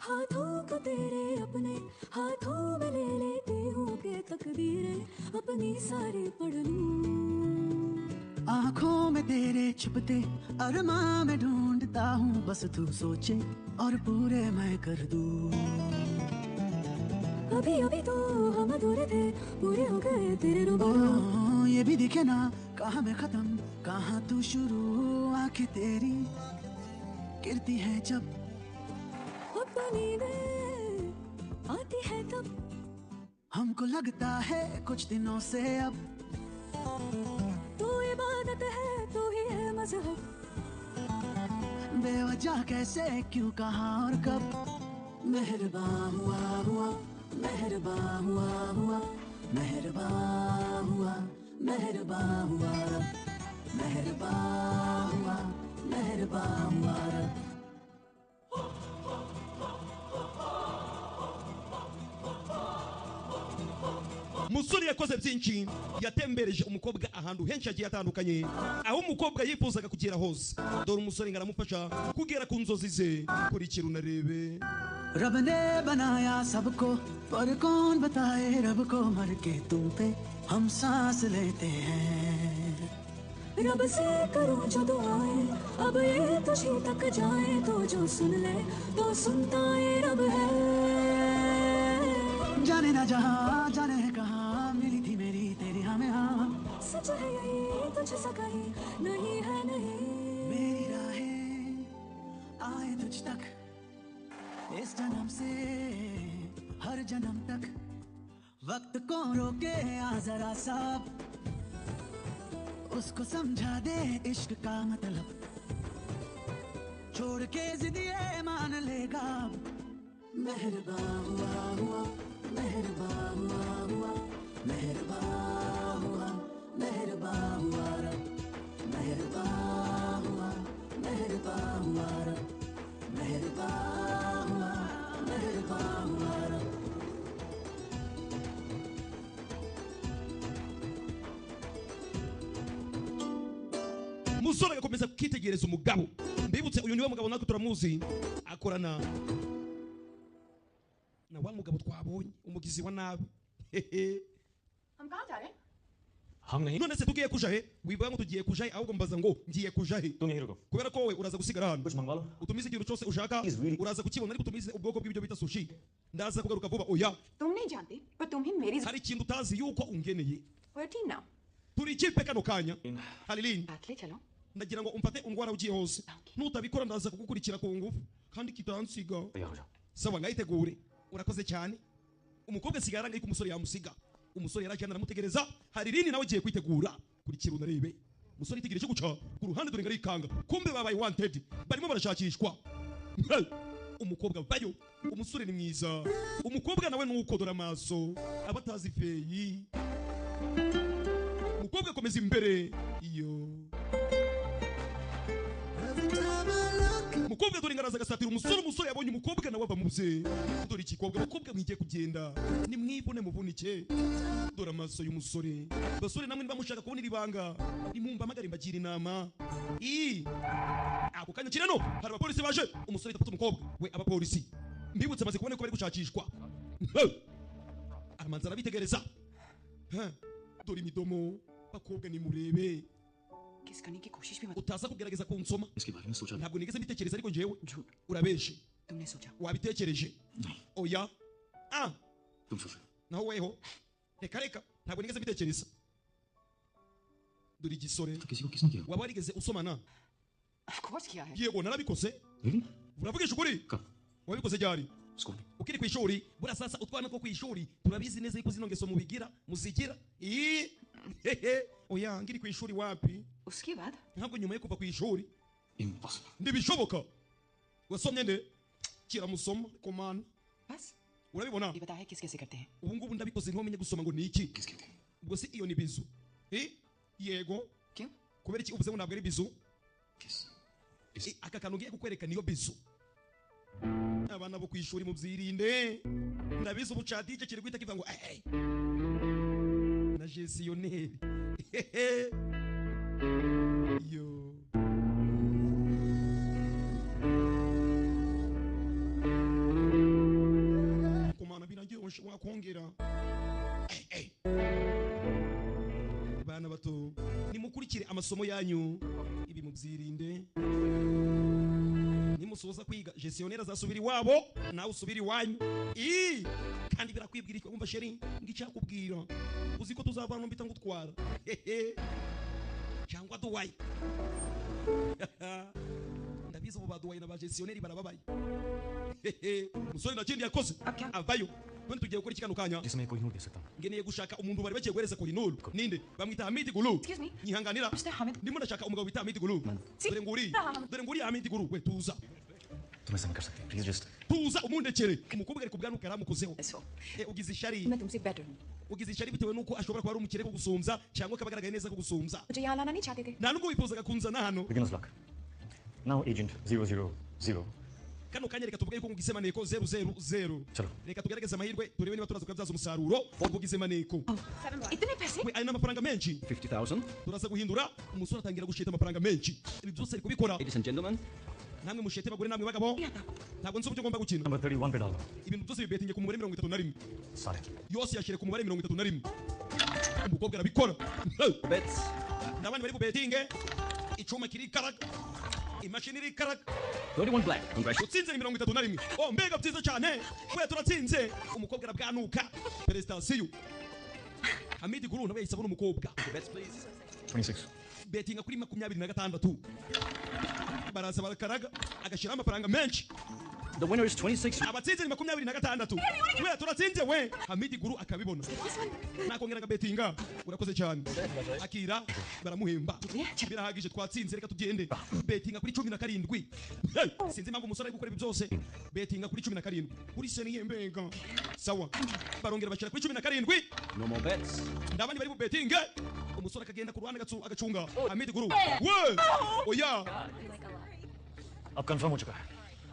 हाथों को तेरे अपने हाथों में ले लेती हूँ के तकदीरें अपनी सारी पढ़ लूं आँखों में तेरे छुपते अरमां में ढूंढता हूँ बस तू सोचे और पूरे मैं कर दूं अभी अभी तो हम अधूरे थे पूरे हो गए तेरे रूबरू ये भी दिखे ना कहाँ मैं खत्म कहाँ तू शुरू आंखें तेरी गिरती है जब अपनी नींदें आती है तब हमको लगता है कुछ दिनों से अब तू इबादत है तू ही है मजहब बेवजह कैसे क्यों कहाँ और कब मेहरबान हुआ हुआ मेहरबान हुआ हुआ मेहरबान हुआ मेहरबान हुआ मेहरबान हुआ मेहरबान हुआ musore yakoze byinshi, yatembereje umukobwa ahantu henshi agiye atandukanye, aho umukobwa yifuzaga kugera hose. Dore umusore ngaramufasha kugera ku nzozi ze. Kurikira unarebe. रब ने बनाया सबको, पर कौन बताए रब को, मर के तुम पे हम सांस लेते हैं। रब से करो जो दुआएं, अब ये तुझे तक जाए तो जो सुन ले तो सुनता ये रब है। जाने ना जहाँ जाने कहाँ मिली थी मेरी तेरी हमें हाँ, सच है यही तुझसे कहीं नहीं है नहीं। मेरी राहें आए तुझ तक, इस जन्म से हर जन्म तक, वक्त को रोके आ जरा सा, उसको समझा दे इश्क का मतलब, छोड़ के जिद ये मान लेगा। मेहरबान हुआ हुआ, मेहरबान हुआ हुआ, मेहरबान हुआ, मेहरबान हुआ रब, मेहरबान हुआ, मेहरबान हुआ रब, मेहरबान हुआ, मेहरबान हुआ रब। Musore agakomeza kwitegereza umugabo. Mbibutse uyu niwe mugabo natwe turamuzi, akorana na wa mugabo twabonye, umugizi wa nabi. हम कहाँ जा रहे हैं? हम नहीं, None se tugiye kuja he? Wivuga ngo tugiye kuja he, ahubwo mbaza ngo ngiye kuja he. तुम यहीं रुको, Kubera ko wowe uraza gusigara hano. कुछ मंगवा लो। Utumize ikintu cyose ushaka, He's really- uraza kukibona, ariko utumize ubwoko bw'ibyo bita sushi. Ndaza kugaruka vuba. Oya, तुम नहीं जानती, पर तुम ही मेरी hari ikintu utazi yuko ungeneye. We're a team now. Turi ikipe kano kanya. Halilin, साथ ले चलो. ndagira ngo umfate ungwara ugiye hose. Nutabikora ndaza kugukurikira ku ngufu, kandi kitansiga. तैयार हो जाओ। Sawa, ngayitegure. Urakoze cyane. Umukobwa sigara ngayi ku musore yamusiga. Umusore yarajyana aramutegereza. Halilin nawe agiye kwitegura. Kurikira unarebe. Umusore itegereje guca ku ruhande dore ngarikanga. Kumbe babaye wanted. Barimo barashakishwa. Hey! Umukobwa bayo. Umusore ni mwiza. Umukobwa nawe nuko dora amaso. Abatazi feyi. Umukobwa akomeza imbere. Iyo. Umukobwa dore ngaraza gasatira umusore yabonye umukobwa nawe ava mu bye. Dore ikikobwa umukobwa mwigiye kugenda. Ni mwibone muvunike. Dore amaso y'umusore. Basore namwe nibamushaka kubona ibanga. Nimumba amagara imbagira inama. Ako kanya kirano hari abapolisi baje. Umusore itafata umukobwa. We abapolisi. Mbibutse maze kubona ko bari gushakishwa. Aramanza arabitegereza. Dore imidomo. Bakobwa ni murebe. किस करने की कोशिश भी मत। Utaza kugerageza kunsoma. इसके बारे में सोचा Ntabwo nigeze mbitekereza ariko njyewe झूठ urabeshe. तुमने सोचा। Wabitekereje. Oya. तुम सोचो। Naho weho. Reka ntabwo nigeze mbitekereza. Dore igisore. तो किसी को किसने किया? Waba warigeze usomana? Of course किया है। Yego narabikoze. Really? Uravugisha ukuri? कब? Wabikoze ryari? स्कूल में। Ukiri ku ishuri, bura sasa utwana two ku ishuri, turabizi neza yuko zino ngeso muzigira. Oya, ngiri ku ishuri wapi? उसके बाद Ntabwo nyuma yo kuva ku ishuri. Impossible. Ndibishoboka. Wasomye nde? Kiramusoma komana. बस Urabibona? ये बताया किस कैसे करते हैं। Ubu ngubu ndabikoze ntiwamenye gusoma ngo ni iki. किसके थे? Ubwo si iyo ni bizu. Yego. क्यों? Kubera iki uvuze ngo ntabwo ari bizu? किस? Aka kantu ngiye kukwereka niyo bizu. Abana bo ku ishuri mubyirinde. Ndabizi ubu chat icyo kiri guhita kivuga ngo na gestionnaire. Yo. Kumana birangiroshe wakongera. Bana bato nimukurikire amasomo yanyu ibi mubyirinde. Nimusoza kwiga gestionnaire azasubira iwabo nawe usubira iwanyu. Kandi birakwibwira wumva sheri ngicyakubwira uzi ko tuzavana mbita ngutwara cyangwa duwaye. Ndabizi ubu baduwaye na ba gestionnaire barababaye. Musore nakindi yakoze avayo. Twende tugiye gukora ikikano kanya. जिसमें कोई नूर दे सकता हूँ। Ngeneye gushaka umuntu bari bagiye guhereza kuri nuru. Ninde? Bamwita Hamid Gulu. Excuse me. Nyihanganira. Mr. Hamid. Ndimo ndashaka umugabo bita Hamid Gulu. Dore nguri Hamid Gulu. We tuza. तुम ऐसा नहीं कर सकते। Please just। Tuza umundekere. Umukobwa ari kubwanuka yaramukozeho. So Ugize ishari. मैं तुमसे बेटर हूँ. Ugize ishari bitewe nuko ashobora kuba ari umukire ko gusumza cyangwa akabagaragaye neza ko gusumza. मुझे यहाँ लाना नहीं चाहते थे. Nta nubwo wifuzaga kunzana hano. Beginner's luck. Now agent 000 kano kanya reka tuvuge yuko mugize maneko 000 reka tugerageze amahirwe turebe niba turaza kubyaza umusaruro mugize maneko इतने पैसे we ari n'amafaranga menshi 50,000. turaza guhindura umusore atangira gusheta amafaranga menshi ibi byose ari kubikora Ladies and gentlemen, namwe mushete bagore namwe bagabo ntabwo nzi uburyo ugomba gukina Number 31 पे डाल दो ibintu byose bibetinge ku mubare 31 सारे yose yashyire ku mubare 31 umukobwa arabikora bets. n'abandi bari bubetinge icuma kiri karaga imashini iri karaga 31 black. Congratulations. utsinze ni 31 oh mbega byiza cyane we turatsinze umukobwa arabwanuka prestation Hamidi Guru nawe yisabona umukobwa Bets, please. 26 betinga kuri 26 baraza barakaraga agashyiraho amafaranga menshi The winner is 26. abatsinze ni 26 we turatsinze we Hamidi Guru akabibona nakongera betinga urakoze cyane akira baramuhemba birahagije twatsinze reka tugende betinga kuri 17 Hey, sinzi impamvu umusore ari gukora ibi byose betinga kuri 17 kuri seni yembega sawa barongera bashyira kuri 17 No more bets. ndabandi bari bubetinge umusore akagenda ku ruhande agacunga Hamidi Guru we oya अब कंफर्म हो चुका है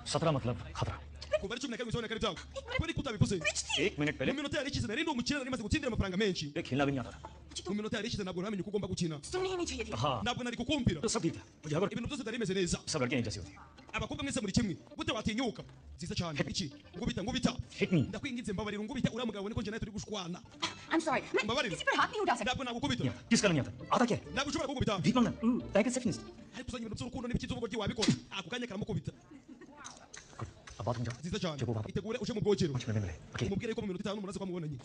17 मतलब खतरा kuva ari 17 bisone kare byawe kwari kutabivuze 1 मिनट पहले mu minota yari ikize nari ndi umukino nari maze gutsindira amafaranga menshi ये खेलना भी नहीं आता था mu minota yari ikize ntabwo namenye uko ugomba gukina सुननी ही नहीं चाहिए थी हाँ ntabwo nari kukumvira तो सब ठीक था मुझे अगर ibintu byose byari bimeze neza सब लड़कियां एक जैसी होती हैं abakobwa mwese muri kimwe gute watinyuka nziza cyane iki ngubita Hit me. ndakwinginze mbabarira ngubita uriya mugabo niko njye nawe turi gushwana I'm sorry मैं Mbabarira. किसी पर हाथ नहीं उठा सकता ntabwo nagukubita नहीं आता किसका नहीं आता आता क्या है ntabwo ushobora kugubita भीख मांगना टाइगर सेफिनिस्ट ariko uzanye ibintu by'urukundo n'ibiki by'ubugoryi wabikora ako kanya karamukubita अब बात में जाओ nziza cyane जब वो वहाँ itegure uje mu bwogero कुछ मिलने मिले okay umubwire yuko mu minota 5 muraza kwamubonanye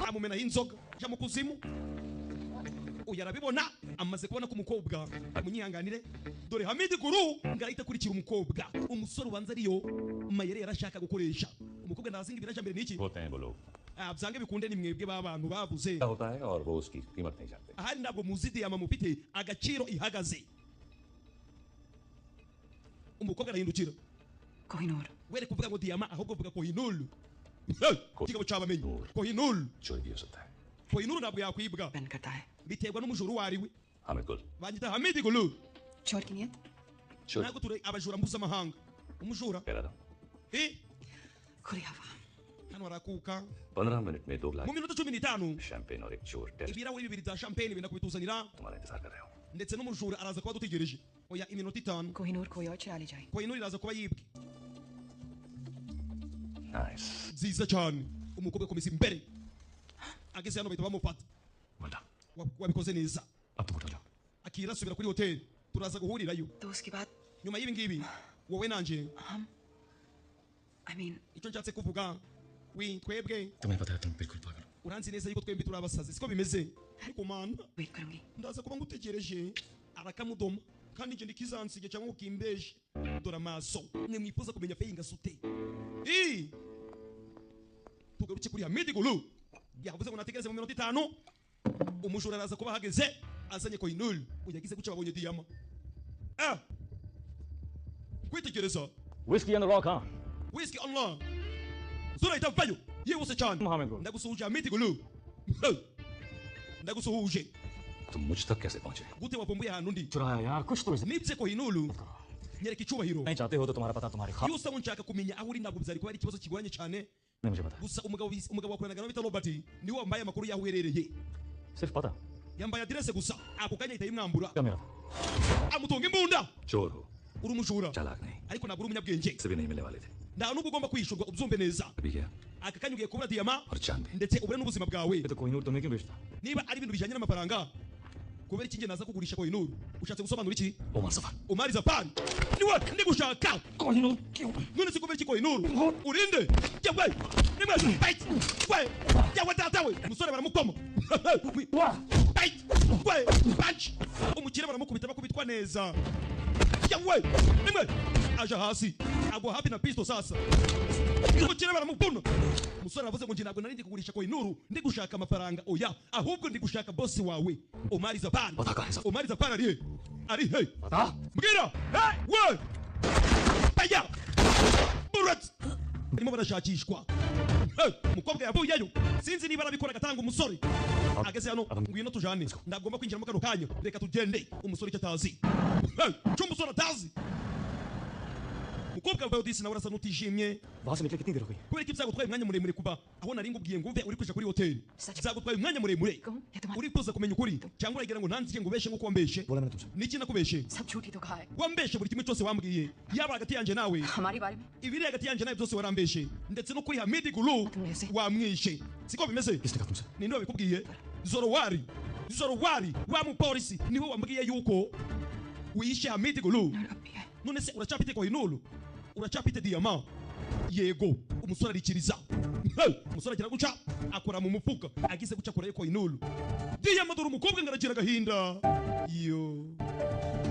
amumenaho inzoga jya mu kuzimu uyu arabibona amaze kubona ko umukobwa munyihanganire dore Hamidi Guru ngarahita akurikira umukobwa umusore ubanza ariyo mayere yarashaka gukoresha umukobwa ndazinga ibiraja mbere niki होते हैं वो लोग byange bikunde ni mwebwe b'abantu bavuze क्या होता है और वो उसकी कीमत नहीं जानते ahari ntabwo muzi diyama mufite agaciro ihagaze umukobwa arahindukira Kohinoor were kuvuga ngo diyama ahubwo vuga kohinulu kigabo cyabamenye kohinulu चोरी भी हो सकता है kohinulu ntabwo yakwibwa बंद करता है biterwa n'umujuru uwo ari we Hamid गुल banyita Hamidi Gulu चोर की नियत चोरी ntabwo turi abajura mpuzamahanga umujura कह रहा था खुली हवा hano harakuka 15 मिनट में 2 लाख mu minota 15 शैंपेन और एक चोर test ibirahuri bibiri bya champagne benda kubituzanira तुम्हारा इंतजार कर रहे हो ndetse n'umujura araza kuba dutegereje oya iminota 5 कोहिनूर कोई और चला ले जाए kohinulu iraza kuba yibwe nice nziza cyane umukobwa akomeza imbere ageze hano bahita bamufata वल्दा wabikoze neza अब तुम उठ जाओ akira asubira kuri hoteli turaza guhurirayo तो उसके बाद nyuma y'ibi ngibi wowe nanje I mean icyo nshatse kuvuga wi twebwe तुम्हें पता है तुम बिल्कुल पागल हो uranzi neza yuko twembi turi abasazi siko bimeze ariko mana wait करूंगी ndaza kuba ngutegereje arakamudoma kandi njye ndikizansige cyangwa ukimbeje dore amaso mwe mwifuza kumenya feyinga sute tugaruke kuri Hamidi Gulu yavuze ngo nategereze mu minota 5 umujura araza kuba ahageze azanye kohinulu uyagize guca babonye diyama kwitegereza Whiskey on the rock हाँ whisky online sura itavayo yihuse cyane Mohammed Gulu ndagusuhuje Hamidi Gulu ndagusuhuje तुम मुझ तक कैसे पहुंचे gute wavumbuye ahantu ndi चुराया यार कुछ तो result nibye kohinulu nyereka icyubahiro नहीं चाहते हो तो तुम्हारा पता तुम्हारे खाब iyo usaba nshaka kumenya aho uri ntabwo byari kuba ari ikibazo kigoranye cyane नहीं मुझे पता gusa umugabo wakoranaga nawe bita Robert niwe wambaye amakuru y'aho uherereye सिर्फ पता yambaye adirese gusa ako kanya ahita yimwambura क्या मेरा amutunga imbunda चोर हो uri umujura चालाक नहीं ariko ntabwo uri umunyabwenge से भी नहीं मिलने वाले थे nta nubwo ugomba kwishurwa ubyumve neza अभी क्या aka kanya ugiye kubura diyama और चांद ndetse ubure n'ubuzima bwawe ये तो कोहिनूर तुम्हें क्यों बेचता niba ari ibintu bijyanye n'amafaranga kubera iki nge naza kugurisha kohinulu ushatse gusobanura iki Omar सफर umari zapani niwe ndi gushaka Kohinoor क्यों none si kubera iki kohinulu urinde yewe nimwe bait we yewe data we umusore baramukoma bait we punch umukire baramukubita bakubitwa neza yewe nimwe aja hasi agwa hapi na pisto sasa umukire baramubona umusore aravuze ngo nje ntabwo nari ndi kugurisha kohinulu ndi gushaka amafaranga oya ahubwo ndi gushaka boss wawe Omar Zapani पता कहाँ है सब Omar Zapani ari he पता mbwira we baya burat barimo barashakishwa umukobwa yavuyeyo sinzi niba arabikora agatanga umusore ageze hano ngwino tujane ndagomba kwinjira mu kano kanya reka tugende umusore icyo atazi cyo umusore atazi mukobwa wa Odisi nawe arasa n'utishimye. वहां से निकले कितनी देर हो गई? Kubera iki byagutwaye umwanya muremure kuva aho nari ngubwiye ngo uve uri kuja kuri hoteli. Byagutwaye umwanya muremure. Uri kuza kumenya ukuri cyangwa uragira ngo ntanzige ngo ubeshe nkuko wambeshe. बोला मैंने तुमसे. Niki nakubeshe? सब झूठी तो कहा है Wambeshe buri kimwe cyose wambwiye. Yaba hagati yanje nawe. हमारे बारे में Ibiri hagati yanje nawe byose warambeshe. Ndetse no kuri Hamidi Gulu wamwishe. Siko bimeze? किसने कहा तुमसे? Ninde wabikubwiye? Zorowari wa mupolisi niwe wambwiye yuko wishe Hamidi Gulu. None se uracapite kwa Inulu? Uracapite Diamant? Yego, umusore arikiriza. Umusore agira guca akora mu mufuka agize guca akora ko Inulu. Diamant dore umukobwa ngaragira gahinda. Yo.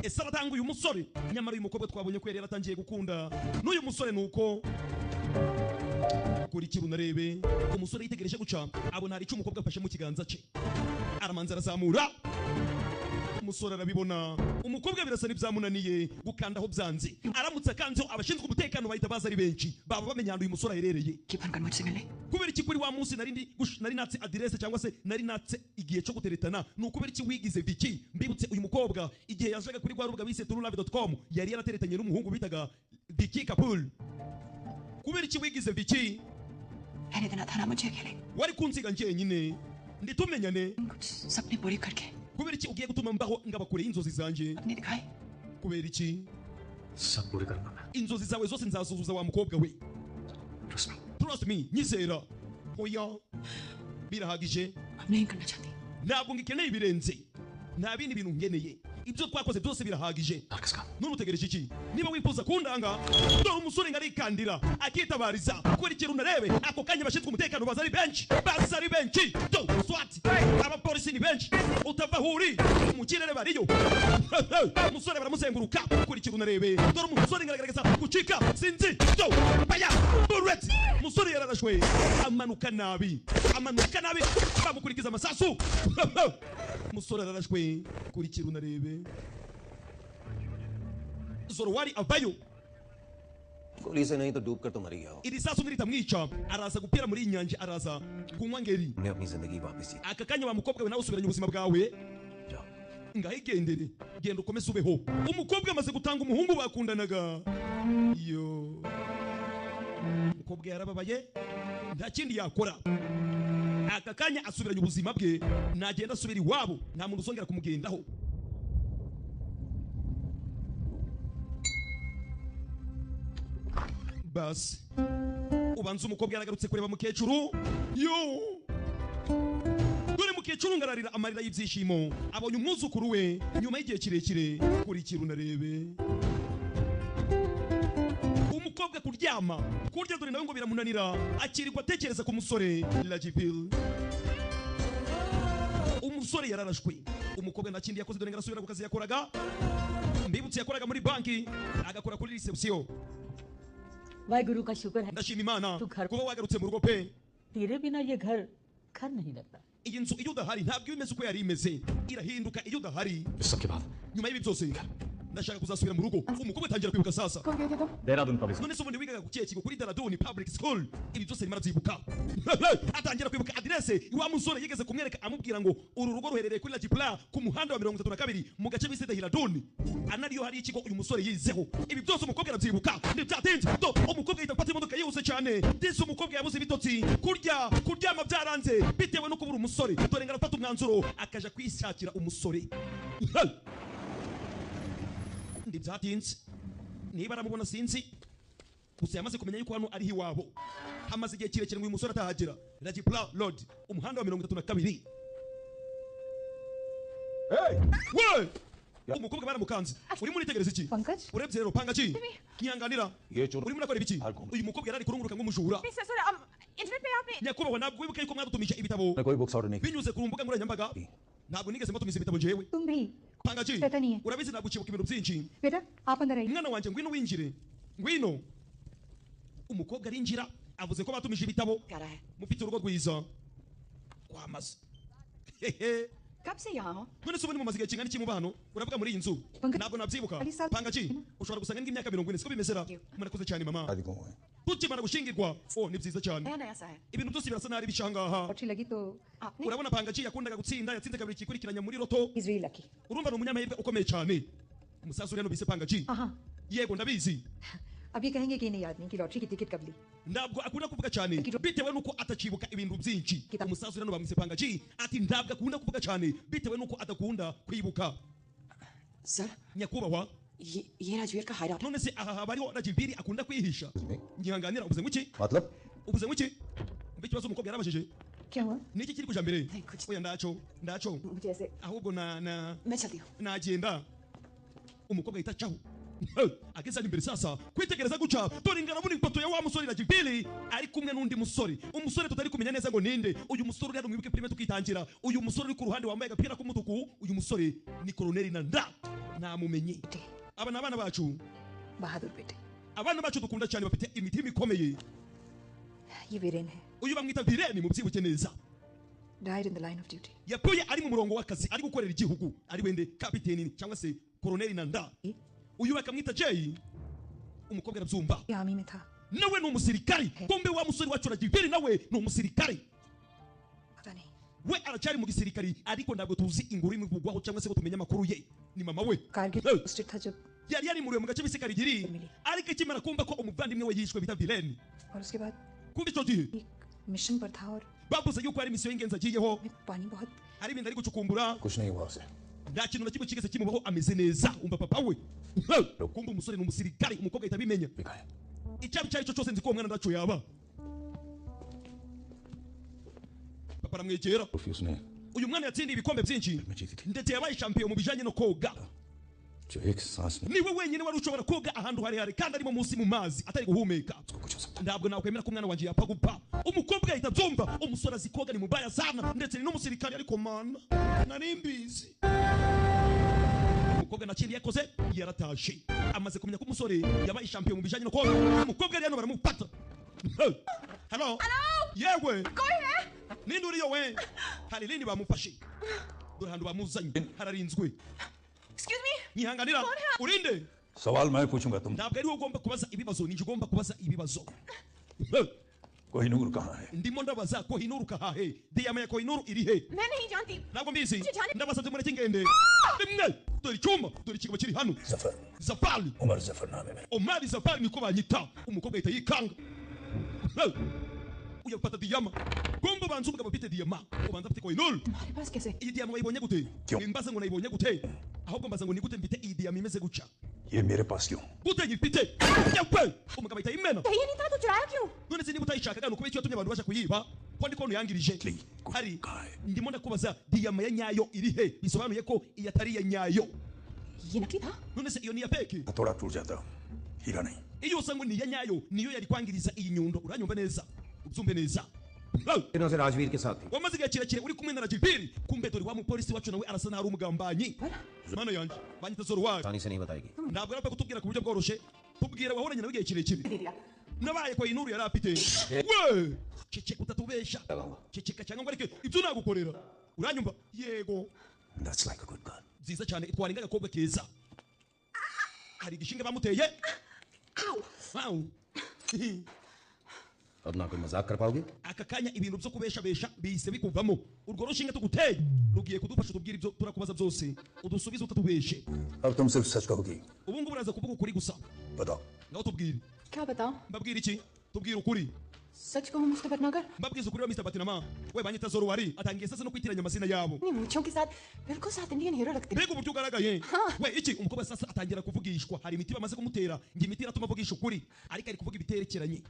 Ese aratanga uyu musore nyamara uyu mukobwa twabonye ko yari yaratangiye gukunda. N'uyu musore nuko kuri kiru narebe umusore yitegereje guca abona hari icyo umukobwa afashe mu kiganza cye. Aramanza arazamura. Umusore arabibona umukobwa birasa n'ibyamunaniye gukanda aho byanze. Aramutse kanzo abashinzwe umutekano bahita baza ari benshi baba bamenyana uyu musore aherereye. Kubera iki kuri wa munsi nari natse adresse cyangwa se nari natse igihe cyo guteretana n'ukubera iki wigize Vicky. Mbibutse uyu mukobwa igihe yajaga kuri rwa rubuga bise turulove.com yari yarateretanye n'umuhungu bitaga Vicky Kapul. Kubera iki wigize Vicky? Wari kunsiga njyenyine nditumenyane. सपने पूरे करके Kubera iki ugiye gutuma mbaho ngabakure inzozi zanje? Kubera iki? सब पूरे करना मैं. Inzozi zawe zose nzazuzuza wa mukobwa we. Trust me, nyizera. Oya. Birahagije. नहीं करना चाहती. Ntabwo ngikeneye ibirenze. Nta bindi bintu ngeneye. Ibyo twakoze byose birahagije. None utegereje iki? Niba wifuza kundanga, dore umusore ngarikandira akitabariza kuri kiru narebe ako kanya bashinzwe umutekano bazari benshi. Bazari benshi. Do swat. Aba polisi ni benshi. Utava huri. Umukirere bariyo. Umusore baramuzenguruka kuri kiru narebe. Dore umusore ngaragaragaza gucika. Sinzi. Do. Baya. Bullet. Umusore yararashwe. Amanuka nabi. Bamukurikiza amasasu. Umusore yararashwe kuri kiru narebe. Zorowari avayo. गोली से नहीं तो डूब कर तो मर गया हो. Iri sasu niritamwica araza gupira muri inyanja araza kunywa ngeri. हमने अपनी जिंदगी वापस दी. Aka kanya wa mukobwa we nawe usubiranye ubuzima bwawe. Ngahigendere genda ukomeze ubeho. Umukobwa amaze gutanga umuhungu bakundanaga. Yo. Umukobwa yarababaye nta kindi yakora. Aka kanya asubiranye ubuzima bwe nagenda asubira iwabo nta muntu uzongera kumugendaho. Bas ubanza umukobwa yaragarutse kureba mukecuru. Yo. Dore mukecuru ngararira amarira y'ibyishimo abonye umwuzukuru we nyuma y'igihe kirekire kuri kiru narebe. Umukobwa kuryama kurya dore nawe ngo biramunanira akirirwa atekereza ku musore Lajiville. Umusore yararashwe. Umukobwa nta kindi yakoze dore ngarasubira ku kazi yakoraga. Mbibutse yakoraga muri banki agakora kuri reception. Waheguru का शुक्र है. Ndashima Imana kuba wagarutse mu rugo pe. तेरे बिना ये घर नहीं लगता. Iyi nzu iyo udahari ntabwo imeze uko yari imeze. Irahinduka iyo udahari. Nyuma y'ibi byose ndashaka kuzasubira mu rugo. Umukobwa atangira kwibuka sasa. Dehradun public. None se ubundi wigaga ku kigo kuri Deraduni Public School. Ibi byose rimara byibuka. Atangira kwibuka adresse iwa musore yigeze kumwereka amubwira ngo uru rugo ruherereye kuri Lajipla ku muhanda wa 32 mu gace bise Deraduni. Anariyo hari ikigo uyu musore yizeho. Ibi byose umukobwa arabyibuka. Ndibyatinze. Do umukobwa yitafata imodoka yihuse cyane. Ndetse umukobwa yabuze ibitotsi. Kuryama byaranze bitewe no kubura umusore. Dore ngarafata umwanzuro akaja kwishakira umusore. Ndibyatinze. Niba aramubona sinzi. Gusa yamaze kumenya yuko hano ari iwabo. Hamaze igihe kirekire ngo uyu musore atahagera. Lajipla Road, umuhanda wa 32. Hey! We! Umukobwa baramukanze. Urimo uritegereza iki? Urebye rero Pangaji. Nyanganira. Urimo urakora ibiki? Uyu mukobwa yarari kurunguruka nk'umujura. Internet पे आपने Nyakubahwa ntabwo wibuka yuko mwadutumije ibitabo. मैं कोई books order नहीं. Binyuze ku mbuga nkoranyambaga. Ntabwo nigeze mbatumiza ibitabo jewe. तुम भी Pangaji. पता नहीं है Urabizi ntabwo ukibuka ibintu byinshi. बेटा आप अंदर आइए Mwana wanje ngwino winjire. Ngwino. Umukobwa arinjira avuze ko batumije ibitabo. Mufite urugo rwiza. Kwamaze. Hehe. कब से यहाँ हो? None se ubundi mumaze igihe kingana iki mu bano? Uravuga muri iyi nzu. Ntabwo nabyibuka. Pangaji. Ushobora gusanga nk'imyaka 40 siko bimezera. Murakoze cyane mama. Tukimara gushingirwa. Oh ni byiza cyane. Ibintu byose birasa nari bishangaha. अच्छी लगी तो आपने Urabona Pangaji yakundaga gutsinda yatsinze kabiri kikurikiranya muri loto. Is really lucky Urumva ni umunyamahirwe ukomeye cyane. Umusaza uri hano bise Pangaji. aha Yego ndabizi. अब ये कहेंगे कि नहीं याद नहीं कि लॉटरी की टिकट कब ली ntabwo akunda kuvuga cyane bitewe nuko atacibuka ibintu byinshi umusaza rero bamwisepanga ji ati ntabwo akunda kuvuga cyane bitewe nuko adakunda kwibuka sir nyakubahwa ये राजवीर का hide out none se aha bariho Rajibiri akunda kwihisha ngihanganira ubuze nguki मतलब ubuze nguki mbe kibazo umukobwa yarabajije क्या हुआ niki kiri kuja mbere oya ndaco मुझे ऐसे ahubwo मैं चलती हूँ nagenda umukobwa yitacaho ageze imbere sasa kwitegereza guca dore ngarabona ifoto ya wa musore Rajibiri ari kumwe n'undi musore umusore tutari kumenya neza ngo ninde uyu musore uri hano mwibuke prime tukitangira uyu musore uri ku ruhande wambaye agapira k'umutuku uyu musore ni Colonel Nanda namumenye abana bacu बहादुर बेटे abana bacu dukunda cyane bafite imitima ikomeye ये वीरेन है uyu bamwita Vireni mu byibuke neza died in the line of duty yapfuye ari mu murongo w'akazi ari gukorera igihugu ari wende kapiteni cyangwa se Colonel Nanda uyu bakamwita Jay umukobwa arabyumva ये आर्मी में था nawe ni umusirikari kumbe wa musore wacu Rajibiri nawe ni umusirikari पता नहीं we aracyari mu gisirikari ariko ntabwo tuzi inkuru imuvugwaho cyangwa se ko tumenya amakuru ye ni mama we Kargil posted था जब yari yarimuriwe mu gace bise Karigiri ariko ikimara kumva ko umuvandimwe we yishwe bita Vireni और उसके बाद kumva icyo gihe एक मिशन पर था और bavuze yuko hari misiyo y'ingenzi agiyeho पानी बहुत hari ibintu ari gucukumbura कुछ नहीं हुआ उसे nta kintu na kimwe kigeze kimubaho ameze neza umva papa we kumva umusore ni umusirikari umukobwa ahita abimenya icyaba icyo ari cyo cyose nzi ko uwo mwana ndaco yaba papa aramwegera uyu mwana yatsindiye ibikombe byinshi ndetse yabaye champion mu bijanye no koga niwe wenyine wari ushobora koga ahantu harehare kandi arimo munsi mu mazi atari guhumeka ntabwo nakwemera ko umwana wanje yapfa gupfa umukobwa ahita abyumva umusore azi koga ni mubaya sana ndetse ni n'umusirikari ariko mana nari mbizi umukobwa nakindi yakoze yaratashe amaze kumenya ko umusore yabaye champion mu bijanye no koga umukobwa rero baramufata hello yewe ninde uriyo we hari lini bamufashe dore hantu bamuzanye hararinzwe Excuse me? nyihanganira urinde सवाल मैं पूछूंगा तुम ntabwo ari wowe ugomba kubaza ibibazo ninjye ugomba kubaza ibibazo Kohinoor कहाँ है ndimo ndabaza Kohinoor kahahe diyama ya Kohinoor iri he मैं नहीं जानती ntabwo mbizi ndabasabye mureke ngende rimwe dore icyuma dore ikigabo kiri hano Zafari Umar जफर नाम है मेरा Omar Zafari niko banyita umukobwa ahita yikanga uya gufata diyama gomba banza umugabo ufite diyama ubanza afite Kohinoor तुम्हारे पास कैसे iyi diyama wayibonye gute imbaza ngo nayibonye gute ahubwo mbaza ngo ni gute mfite iyi diyama imeze guca ये मेरे पास क्यों gute nyifite yewe umugabo ahita yimena ये नहीं था तो चुराया क्यों none se niba utayishakaga nuko icyo yatumye abantu baje kuyiba ko ndi kontu yangirije hari ndimo ndakubaza diyama ya nyayo iri he bisobanuye ko iyi atari ya nyayo ये नकली था none se iyo ni ya fake थोड़ा टूट जाता हीरा नहीं iyo usanga ni ya nyayo niyo yari kwangiriza iyi nyundo uranyumva neza ubyumve neza दिनों से राजवीर के साथ थी wamaze igihe kirekire uri kumwe na Rajibiri kumbe dore wa mupolisi wacu nawe arasa naho ari umugambanyi mana yanjye banyita Zorwari आसानी से नहीं बताएगी ntabwo arapfa kutubwira ku buryo bworoshye tubwira wahoranye nawe igihe kirekire nabaye Kohinoor yari afite we ceceka utatubesha ceceka cyangwa ngo areke ibyo nagukorera uranyumva yego That's like a good gun. nziza cyane itwara ingagakobwa keza hari igishinga bamuteye अब ना कोई मजाक कर पाओगे aka kanya ibintu byo kubeshabesha bihise bikuvamo urwo rushinga tuguteye rugiye kudufasha tubwira ibyo turakubaza byose udusubize utatubeshe अब तुम सिर्फ सच कहोगी ubu ngubu uraza kuvuga ukuri gusa बताओ ngaho tubwire क्या बताऊं mbabwire iki tubwire ukuri सच कहूं मिस्टर Bhatnagar mbabwize ukuri wa Mr. Batinama we banyita Zorwari atangiye sasa no kwitiranya amazina yabo नहीं मूंछों के साथ बिल्कुल साथ इंडियन हीरो लगते mbega uburyo ugaragaye we iki umukobwa sasa atangira kuvugishwa hari imiti bamaze kumutera ngo imiti iratuma avugisha ukuri ariko ari kuvuga ibiterekeranye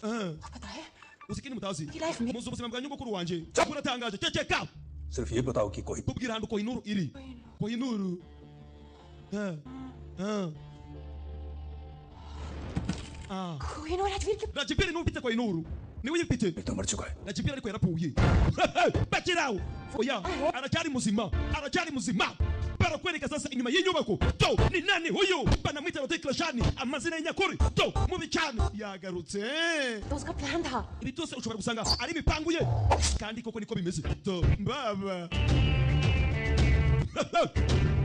पता है uzikini mutazi life में muzi ubuzima bwa nyogokuru wanje uratangaje ceceka सिर्फ ये बताओ कि कोई tubwira ahantu Kohinoor iri Kohinoor Kohinoor राजवीर की Rajibiri niwe ufite Kohinoor niwe uyifite ये तो मर चुका है Rajibiri ariko yarapfuye bakiraho oya aracyari muzima barakwereka sasa inyuma y'inyubako to ni nani huyu banamwita Roteklashani amazina y'inyakuri to mubi cyane yagarutse तो उसका प्लान था ibi byose ushobora gusanga ari imipangu ye kandi koko niko bimeze to baba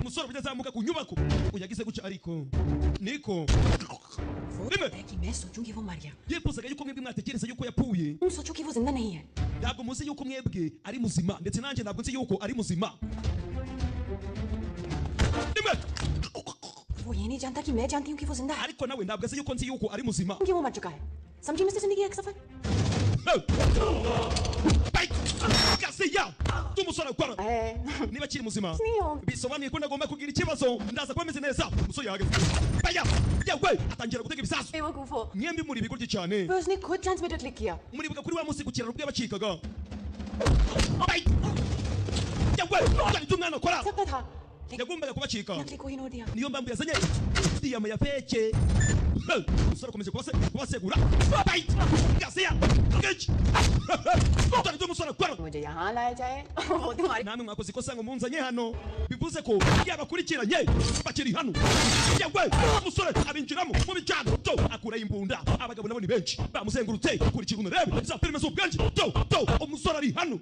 umusore ujya azamuka ku nyubako uyagize gutya ariko niko rimwe कि मैं सोचूं कि वो मर गया yifuzaga yuko mwebwe mwatekereza yuko yapfuye तुम सोचो कि वो जिंदा नहीं है ntabwo muzi yuko mwebwe ari muzima ndetse nanjye ntabwo nzi yuko ari muzima rimwe वो ये नहीं जानता कि मैं जानती हूँ कि वो जिंदा है। ariko nawe ntabwo azi yuko nzi yuko ari muzima. कि वो मर चुका है। समझी मिस्टर जिंदगी एक सफर? Kasiya tumusora gukora niba kiri muzima bisobanuye ko ndagomba kugira ikibazo ndaza kuba meze neza umusore yahagaze baya yawe atangira gutega ibisasu mwembi muri bigurye cyane उसने खुद ट्रांसमीटर क्लिक किया muribuka kuri wa munsi gukira rubwe bacikaga yawe kandi tumwana kora yagombaga kubacika niyo mpamvu yazanye diyama ya feke umusore akomeje kubasegura Kasiya मुझे यहाँ लाया जाए वो तुम्हारी namwe mwakoze ikosa ngo munzanye hano bivuze ko yabakurikiranye bakiri hano yawe umusore abinjiramo mu bijyano to akura imbunda abagabo nabo ni benshi bamuzengurutse kurikira unarebe za filime z'ubwanji to umusore ari hano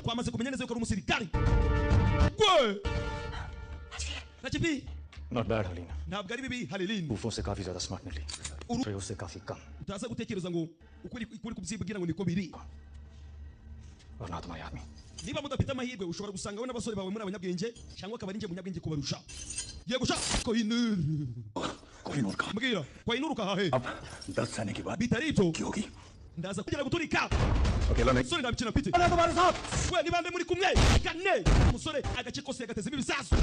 twamaze kumenya neza ko ari umusirikari gwe Nachibi Not bad, Helena. ntabwo ari bibi Helena बूफों से काफी ज्यादा स्मार्ट निकली प्रयोग से काफी कम utaza gutekereza ngo ukuri kubyibwira ngo niko biri और ना तुम्हारे आदमी niba mudafite amahirwe ushobora gusanga we n'abasore bawe muri abanyabwenge cyangwa akaba ari njye munyabwenge kubarusha yego sha Kohinoor का mbwira Kohinuru kahahe अब 10 साल के बाद bitari ibyo क्या होगी ndaza kugira guturika अकेला नहीं umusore ndabikina mfite तुम्हारे साथ we niba ndi muri kumwe kane umusore agace kose yagatezemo ibisasu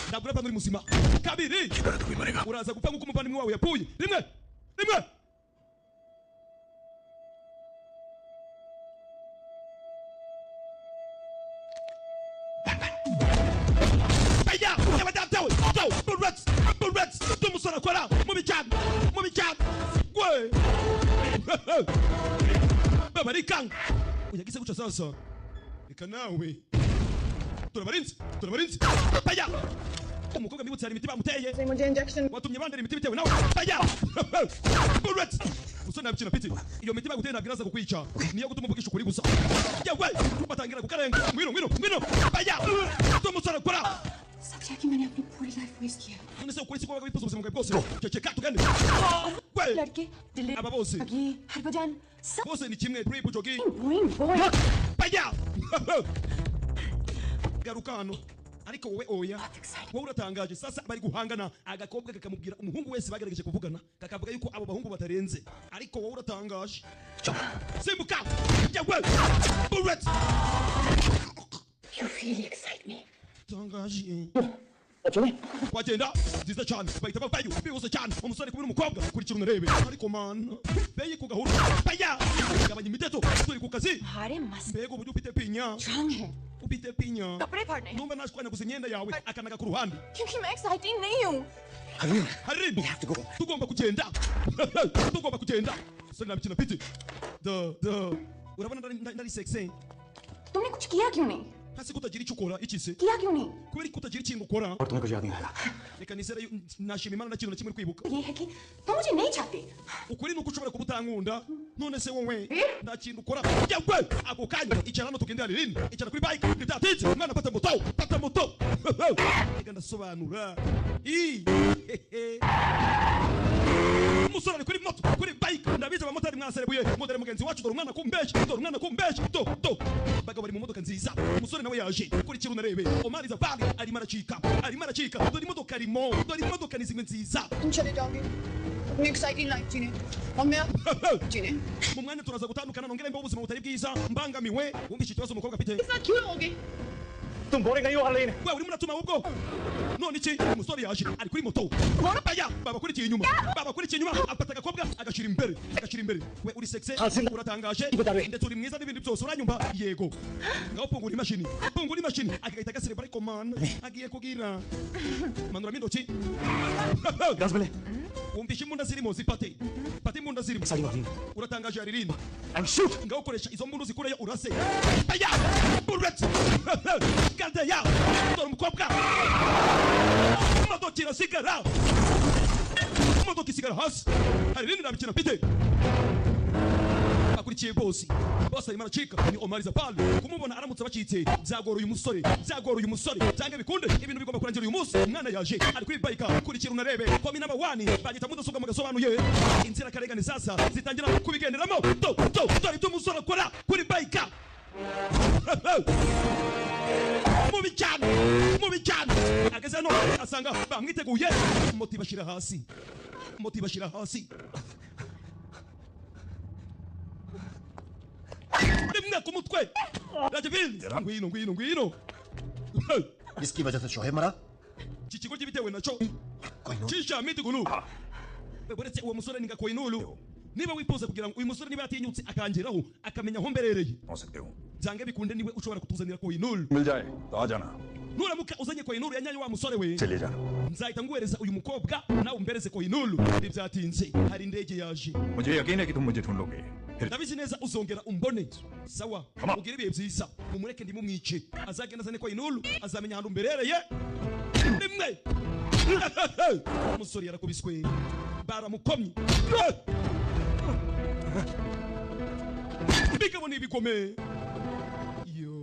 ntabwo urapfa muri muzima kabiri uraza gupfa nk'uko umuvandimwe wawe yapfuye rimwe Bullets, tumusora kora mu bijyana we babarikanga uyagize guca sasa reka nawe turabarinze baya umukobwa mbibutse hari imiti bamuteye watumye bandera imiti bitewe nawe baya Bullets usone nabikina piti iyo miti baguteye ntabwo iraza kukwica niyo gutuma uvugisha ukuri gusa yawe batangira kukarenga ngwino baya tumusora kora समझा कि मैंने अपनी पूरी life waste किया none se ukuri siko waga bifuza ubuzima bwawe bwose ceceka tugende लड़के Delhi aba bose अगी हरभजन सब bose ni kimwe kuri bujogi boy baya garuka hano ariko wowe oya wowe uratangaje sasa bari guhangana agakobwa kakamubwira umuhungu wese bagerageje kuvugana kakavuga yuko abo bahungu batarenze ariko wowe uratangaje simbuka yawe Bullets you really excite me tangaje wagenda nziza cyane bahita babayo bihuse cyane umusore kubira umukobwa kurikira unarebe ariko man beyi ku gahuru baya gabanya imiteto turi ku kazi mbega uburyo ufite pinya ufite pinya numva nashwanya gusa imyenda yawe akanaga ku ruhande क्योंकि मैं एक्साइटिंग नहीं हूँ Harim tugomba kugenda sasa nabikina piti urabona ndari sexy तुमने कुछ किया क्यों नहीं hasi kutagira icyo ukora iki se किया क्यों नहीं kubera kutagira ikintu ukora और तुम्हें कुछ याद नहीं आया reka nizere nashima Imana na kintu na kimwe kwibuka ये है कि तुम मुझे नहीं चाहते ukuri nuko ushobora kuba utankunda none se wowe nta kintu ukora yawe ako kanya icara hano tugende Helena icara kuri bike bidatinze umwana pata moto reka ndasobanura umusore ari kuri moto kuri bike ndabizi abamotari mwaserebuye modere mugenzi wacu dore umwana kumbeje bagabo bari mu modoka nziza umusore nawe yaje kurikira unarebe Omar Zabali arimo aracika dore imodoka ni zimwe nziza चले जाओगे अपनी exciting life जीने और मैं जीने mu mwanya turaza gutandukana nongere mbe ubuzima butari bwiza mbangamiwe wumvishe ikibazo umukobwa afite इतना क्यों रहोगे तुम बोरिंग नहीं हो Helena wewe urimo uratuma ubwo none iki umusore yaje ari kuri moto baya babakurikiye inyuma afata agakobwa agashira imbere we uri sexy uratangaje ndetse uri mwiza n'ibindi byose uranyumva yego ngaho pungura imashini agahita gaserebra ariko man agiye kugira manura mindoki गजबले wumvishe imbunda zirimo zipate imbunda zirimo uratangaje Helena and shoot ngaho ukoresha izo mbunda zikureyo urase baya Bullets ganda ya dore umukobwa imodoka isigara hasi Helena nabikina pite akurikiye bose arimo aracika ni Omar Zabali kumubona aramutse bacitse byagora uyu musore cyangwa bikunde ibintu bigomba kurangira uyu munsi umwana yaje ari kuri bike kurikira unarebe komi n'abawani bagita mudasobwa mugasobanuye inzira karengane sasa zitangira kubigenderamo dore umusore akora kuri bike mu mubi cyane ageze no asanga bamwiteguye moti bashira hasi rimwe ku mutwe Rajvin ngwino इसकी वजह से शोहेब मरा kikigo gibitewe naco cisha mitigulu buretse uwo musore ninga Koinulu niba wifuza kugira ngo uyu musore niba yatinyutse akangeraho akamenya aho mberereye zange bikunde niwe ushobora kutuzanira Koinulu मिल जाए तो आ जाना nuramuka uzanye Koinulu yanyaye wa musore we चले जाना nzahita nguhereza uyu mukobwa nawe umbereze Koinulu ntibyatinze hari indege yaje मुझे यकीन है कि तुम मुझे ढूंढ लोगे ndabizi neza uzongera umbone sawa ugire ibihe byiza mumureke ndimumwice azagenda azane Koinulu azamenya ahantu mberereye rimwe umusore yarakubiswe baramukomye bigabo nibikome yo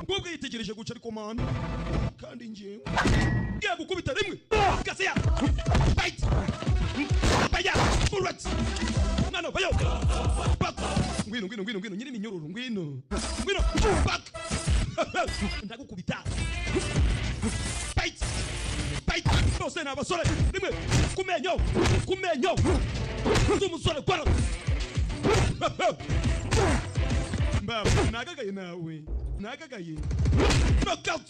ubwo yitegereje guca ariko man kandi nje yagukubita rimwe gaseya fight baya burat nano bayo back ngwino nyiri minyururu ngwino back ndagukubita fight bose n'abasore rimwe kumenyo umusore kwara mbaba nagagaye knockout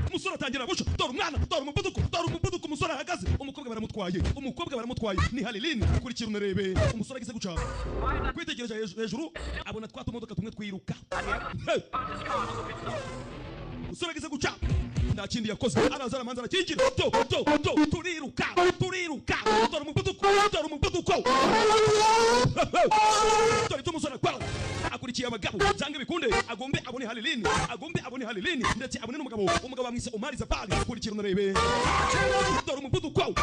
umusore atangira gusha tora umuvuduko umusore ahagaze umukobwa baramutwaye ni Halilini kurikira unarebe umusore ageze guca kwitegereje hejuru abona twatumodoka tumwe twiruka umusore ageze guca nta kindi yakoze araza aramanza arakingira turiruka tora umuvuduko tora umusore kwara akurikiye abagabo zange bikunde agombe abone Halilini ndetse abone n'umugabo bamwise Omar Zapali kurikira unarebe tora umuvuduko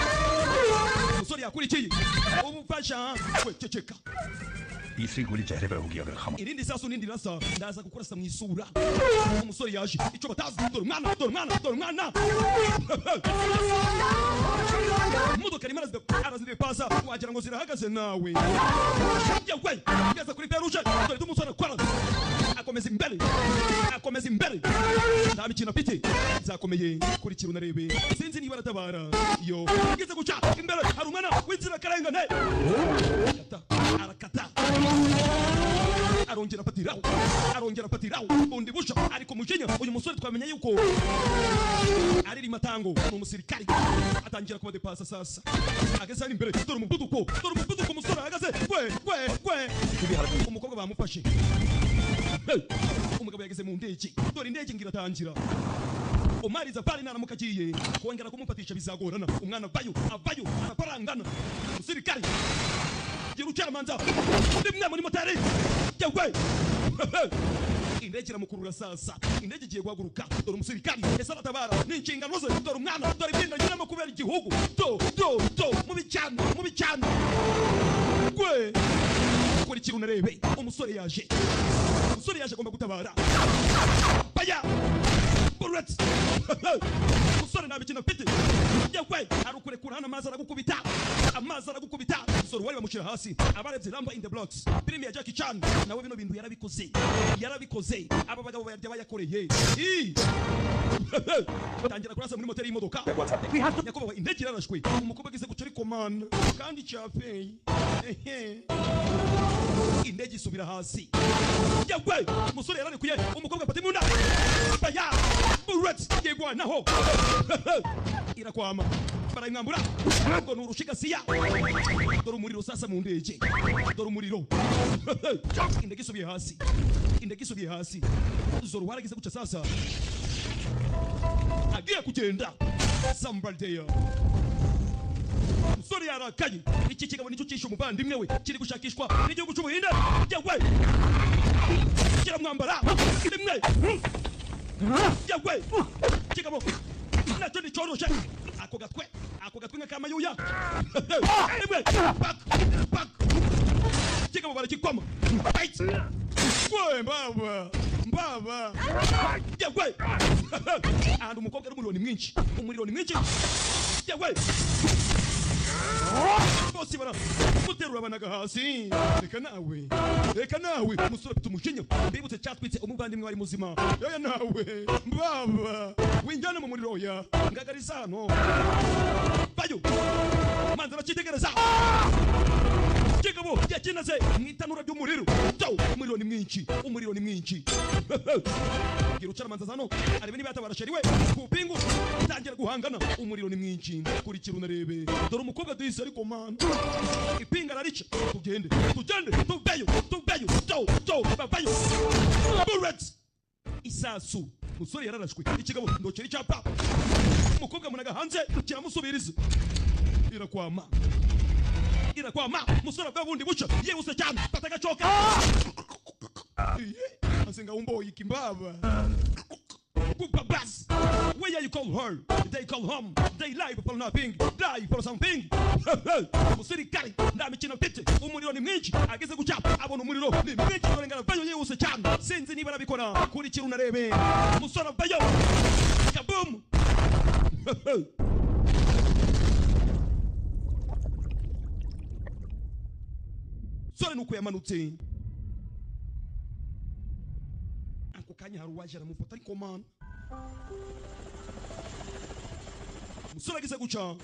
umusore yakurikiye ubufasha we ceceka तीसरी गोली चेहरे पे होगी अगर हम irindi sasu nindi rasa ndaza kukurasa mu isura umusore yaje ico batazi tora umwana imodoka rimwe arazide pasa wagira ngo zirahagaze nawe yawe ngeza kuri peruje dore umusore kwara akomeza imbere nta mikino afite zakomeye kurikira unarebe sinzi niba aratabara yo ngeze guca imbere hari umwana w'inzira karengane arakata arongera afatiraho undi busha ariko mujinya uyu musore twamenya yuko ari rimatango umusirikari atangira kuba depasa sasa ageze ari imbere dore umuvuduko umusore ahagaze kwe umukobwa bamufashe umugabo yageze mu ndege dore indege ngira tangira Omar Zapali naramuka agiye kongera kumufatisha bizagorana umwana avayo araparangana umusirikari girucara manza ndimwe muri motari yawe indege iramukurura sasa indege igiye guhaguruka dore umusirikari ese aratabara n'inshingano ze dore umwana dore ibintu agiramo kubera igihugu mubi cyane kwe kurikira unarebe umusore yaje agomba gutabara baya bullets umusore nta mikino afite yawe arukurekura hano amazi aragukubita umusore wari bamushira hasi abarebye Rambo in the Blocks filime ya Jackie Chan nawe bino bintu yarabikoze aba bagabo bayarya bayakoreye tangira kurasa muri moteri y'imodoka yakobo indege yarashwe umukobwa agize guca ariko man kandi cyafeye indege isubira hasi yawe umusore yararekuye umukobwa afata imunda baya bullets yegwa naho irakwama barayimwambura ngo nurushigasiya dore umuriro sasa mu ndege dore umuriro indege isubiye hasi zoro waragize guca sasa agiye kugenda sambaldeya umusore yarakaye iki kigabo nicyo cyishe umuvandimwe we kiri gushakishwa n'igihugu cy'ubuhinde yawe kiramwambara rimwe yawe kigabo nacyo nicoroshe ako gatwe nk'akamayuya rimwe back kigabo barakikoma we mbaba yawe ahantu umukobwa ari umuriro ni mwinshi yawe bose bara muterura banaga hasi. Reka nawe umusore afite umujinya mbibutse cyatwitse umuvandimwe wari muzima. Yoya nawe baba winjana mu muriro ya ngagariza hano bayo manza bakitegereza kigabo yakinaze mwitanura ry'umuriro. Umuriro ni mwinshi gira ucara manza zano arebe niba yatabarasheriwe kupingu tangira guhangana. Umuriro ni mwinshi kurikira unarebe dore umukobwa duhise ariko man ipinga rarica. tugende tubayo babayo bullets isasu. Musore yararashwe ikigabo ndokera icyapa umukobwa munaga hanze kiramusubiriza irakwama musore bwa bundi buca yewuse cyane patagacoka asenga umbo yikimbaba Bas. Where you call her? They call him. They lie for nothing. Die for something. Musirikari ndami kino pete umuriro ni mwinshi ageze gucapa abona umuriro ni mwinshi norengana bayo yewuse cyane sinzi niba nabikora kuri kiruna rebe musora bayo kabum. Sore nuko yamanutse ako kanya haruwaje aramufata ariko man musore ageze guca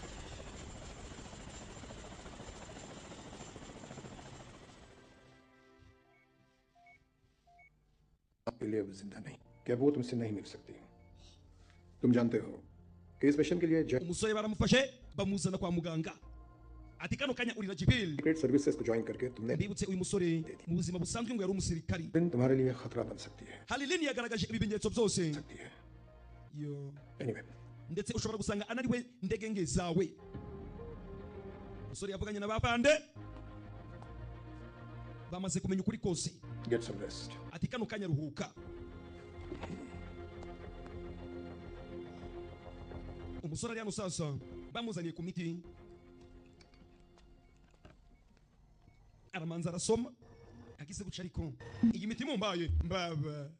आपके लिए अब जिंदा नहीं क्या वो तुमसे नहीं मिल सकती तुम जानते हो कि इस मिशन के लिए umusore baramufashe bamuzana kwa muganga ati kano kanya urira Jibril secret services को ज्वाइन करके तुमने mbibutse uyu musore mu buzima busanzwe ngo yari umusirikari तुम्हारे लिए खतरा बन सकती है Halilini yagaragaje ibimenyetso byose yo anyway ndetse ushobora gusanga anariwe ndege nge zawe. Musore yavuganye na bapande bamaze kumenya ukuri kose. get some rest ati kano kanya ruhuka. Umusore ari hano sasa bamuzaniye ku miti aramanza arasoma agise guca ariko iyi miti mumbaye mbaba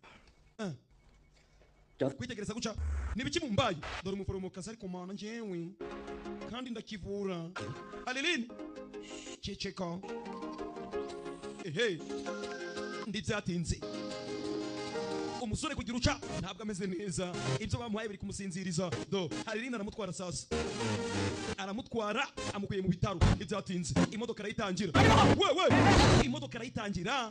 kwitegereza guca nibiki mumbaye dore umuforomokazi ariko mana njyewe kandi ndakivura. Halilini ceceka ndibyatinze umusore kugira uca ntabwo ameze neza ibyo bamuhaye biri kumusinziriza do Halilini aramutwara sasa aramutwara amukuye mu bitaro ibyatinze imodoka arayitangira imodoka arayitangira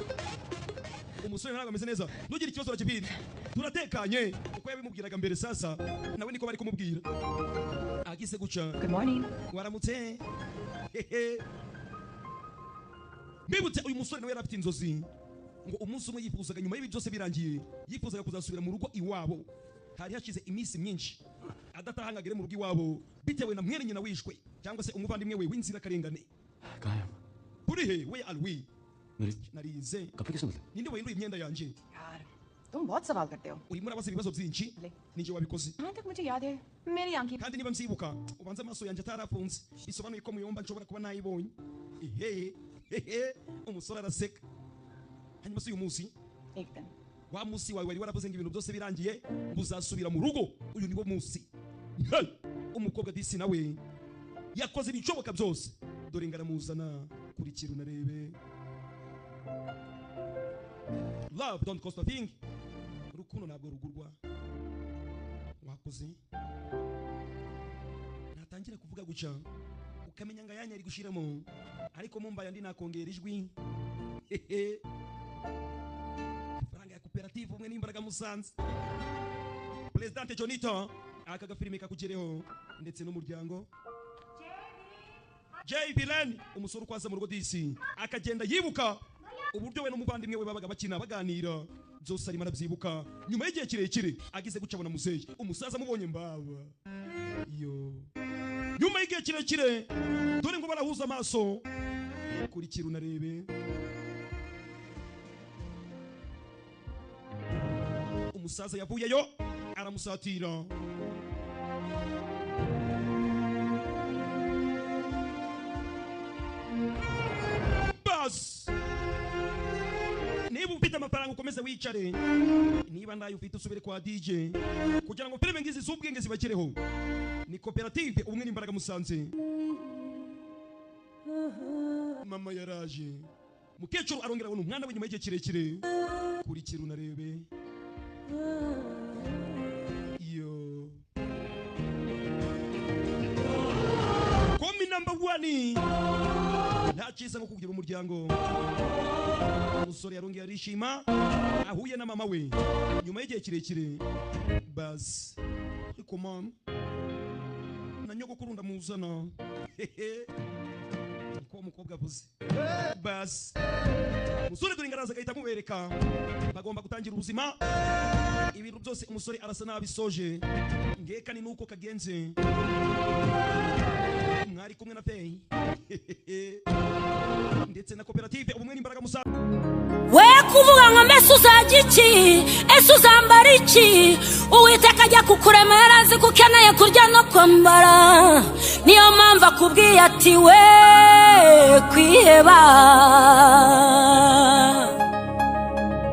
umusore ntabwo ameze neza nugira ikibazo rakibiri turatekanye uko yabimubwiraga mbere sasa nawe niko bari kumubwira agise guca Good morning. waramutse mbibutse uyu musore nawe yarafite inzozi ngo umunsi umwe yifuzaga nyuma y'ibi byose birangiye yifuzaga kuzasubira mu rugo iwabo. Hari hashize iminsi myinshi adatahangagire mu rugo iwabo bitewe na mwene nyina wishwe cyangwa se umuvandimwe we w'inzira karengane. Uri he we alwi narize ninde wahinduye imyenda yanjye? तुम बहुत सवाल करते हो। urimo urabaza ibibazo byinshi nije wabikoze. हाँ तक मुझे याद है मेरी आंखें kandi niba nzibuka ubanza amaso yanjye atarafunze bisobanuye ko muyomba nshobora kuba nayibonye. Umusore araseka hanyuma se uyu munsi wa munsi wawe wari waravuze ngo ibintu byose birangiye ngo uzasubira mu rugo. Uyu niwo munsi umukobwa disi nawe yakoze ibishoboka byose dore ngaramuzana kuri kiruna rebe. Love don't cost a thing. Urukundo ntabwo rugurwa. Wakoze natangira kuvuga guca ukamenya nga yanya ari gushiramo ariko mumbaye ndi nakongera ijwi. Faranga ya cooperative umwe n'imbaraga musanze President Jonito aka gafilime kakugereho ndetse n'umuryango Jay Villain umusoro kwaza mu rugo DC akagenda yibuka uburyo we n'umuvandimwe we babaga bakina baganira byose arimo arabyibuka. Nyuma y'igihe kirekire agize gucabona muzeyi umusaza mubonye mbaba yo nyuma y'igihe kirekire dore ngo barahuza amaso kuri kiruna rebe. Umusaza yavuyeyo aramusatira bas niba ufite amafaranga ukomeze wicare niba ndayo ufite usubire kwa DJ kugira ngo filime ngizi z'ubwenge zibagereho. Ni koperative umwe n'imbaraga musanze mama yaraje mukecuru arongera abona umwana we nyuma y'igihe kirekire kuri kiruna rebe yo komi number 1 nta cyiza nko kugira umuryango. Umusore yarongeye arishima ahuye na mama we nyuma y'igihe kirekire. Bas come na nyogokuru ndamuzana ko umukobwa avuze. Bas umusore dore ngaraza gahita mubereka bagomba gutangira ubuzima. Ibintu byose umusore arasa nabisoje ngeka ni nuko kagenze. Mwari kumwe na Pay ndetse na koperative ubumwe n'imbaraga musa. We kuvuga ngo mbese uzajya iki ese uzambara iki Uwiteka ajya kukuremera azi ko ukeneye kurya no kwambara. Niyo mpamvu akubwiye ati we kwiheba,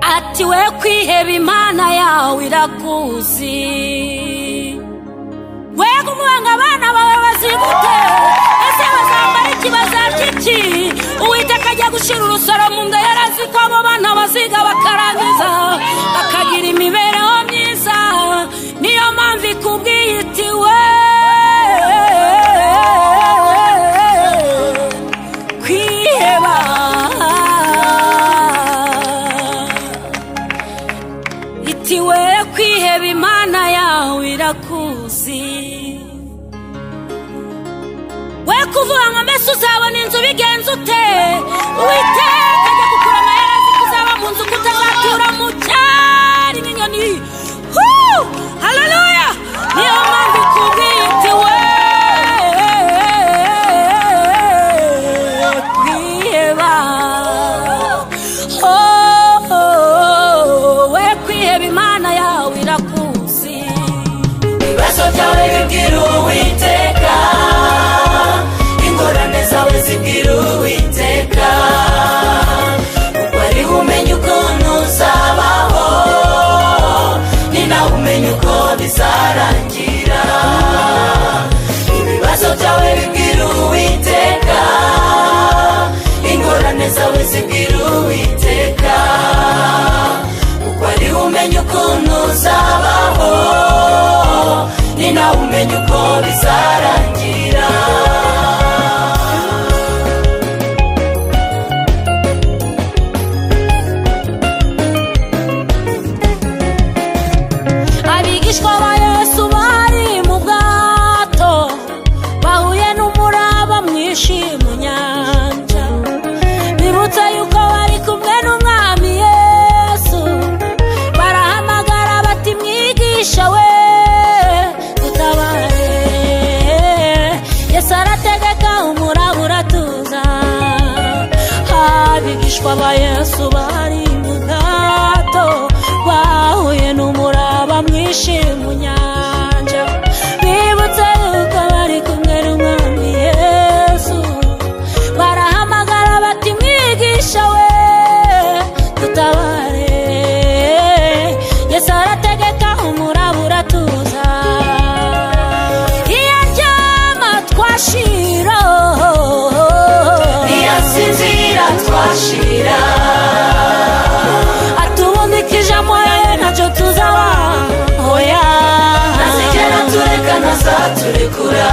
ati we kwiheba Imana yawe irakuzi. We kuvuga ngo abana bawe bazigute ese bazambara iki bazarya iki Uwiteka ajya gushira urusoro mu nda yarazi ko abo bana baziga bakarangiza bakagira imibereho myiza. Niyo mpamvu ikubwiye iti we kwiheba, iti we kwiheba Imana yawe irakuzi. We kuvuga ngo mbese uzabona inzu bigenze ute Uwiteka ajya kukurema yarazi kuzaba mu nzu kutazatura mu cyari n'inyoni. Haleluya. Niyo mpamvu ikubwiye iti we kwiheba, we kwiheba Imana yawe irakuzi. Ibibazo byawe bibwira Uwiteka, ingorane zawe zibwira Uwiteka, kuko ari umenya ukuntu uzabaho ni nawe umenya uko bizarangira. Ibibazo byawe bibwira Uwiteka, ingorane zawe zibwira Uwiteka, kuko ari umenya ukuntu uzabaho ni nawe umenya uko bizarangira. Abigishwa ba Yesu bari mu bwato bahuye n'umuraba mwinshi mu nyanja. Bibutse yuko bari kumwe n'umwami Yesu, barahamagara bati mwigisha we dutabare. Yesu arategeka umuraba uratuza. Abigishwa ba Yesu bari mu bwato bahuye n'umuraba mwinshi mu nyanja. Bibutse yuko bari kumwe n'umwami Yesu, barahamagara bati mwigisha we dutabare. Yesu arategeka umuraba uratuza. Iyo aryama twashira, iyo asinzira twashira, atubundikije amoya ntacyo tuzaba. Oya ntazigera tureka ntazaturekura.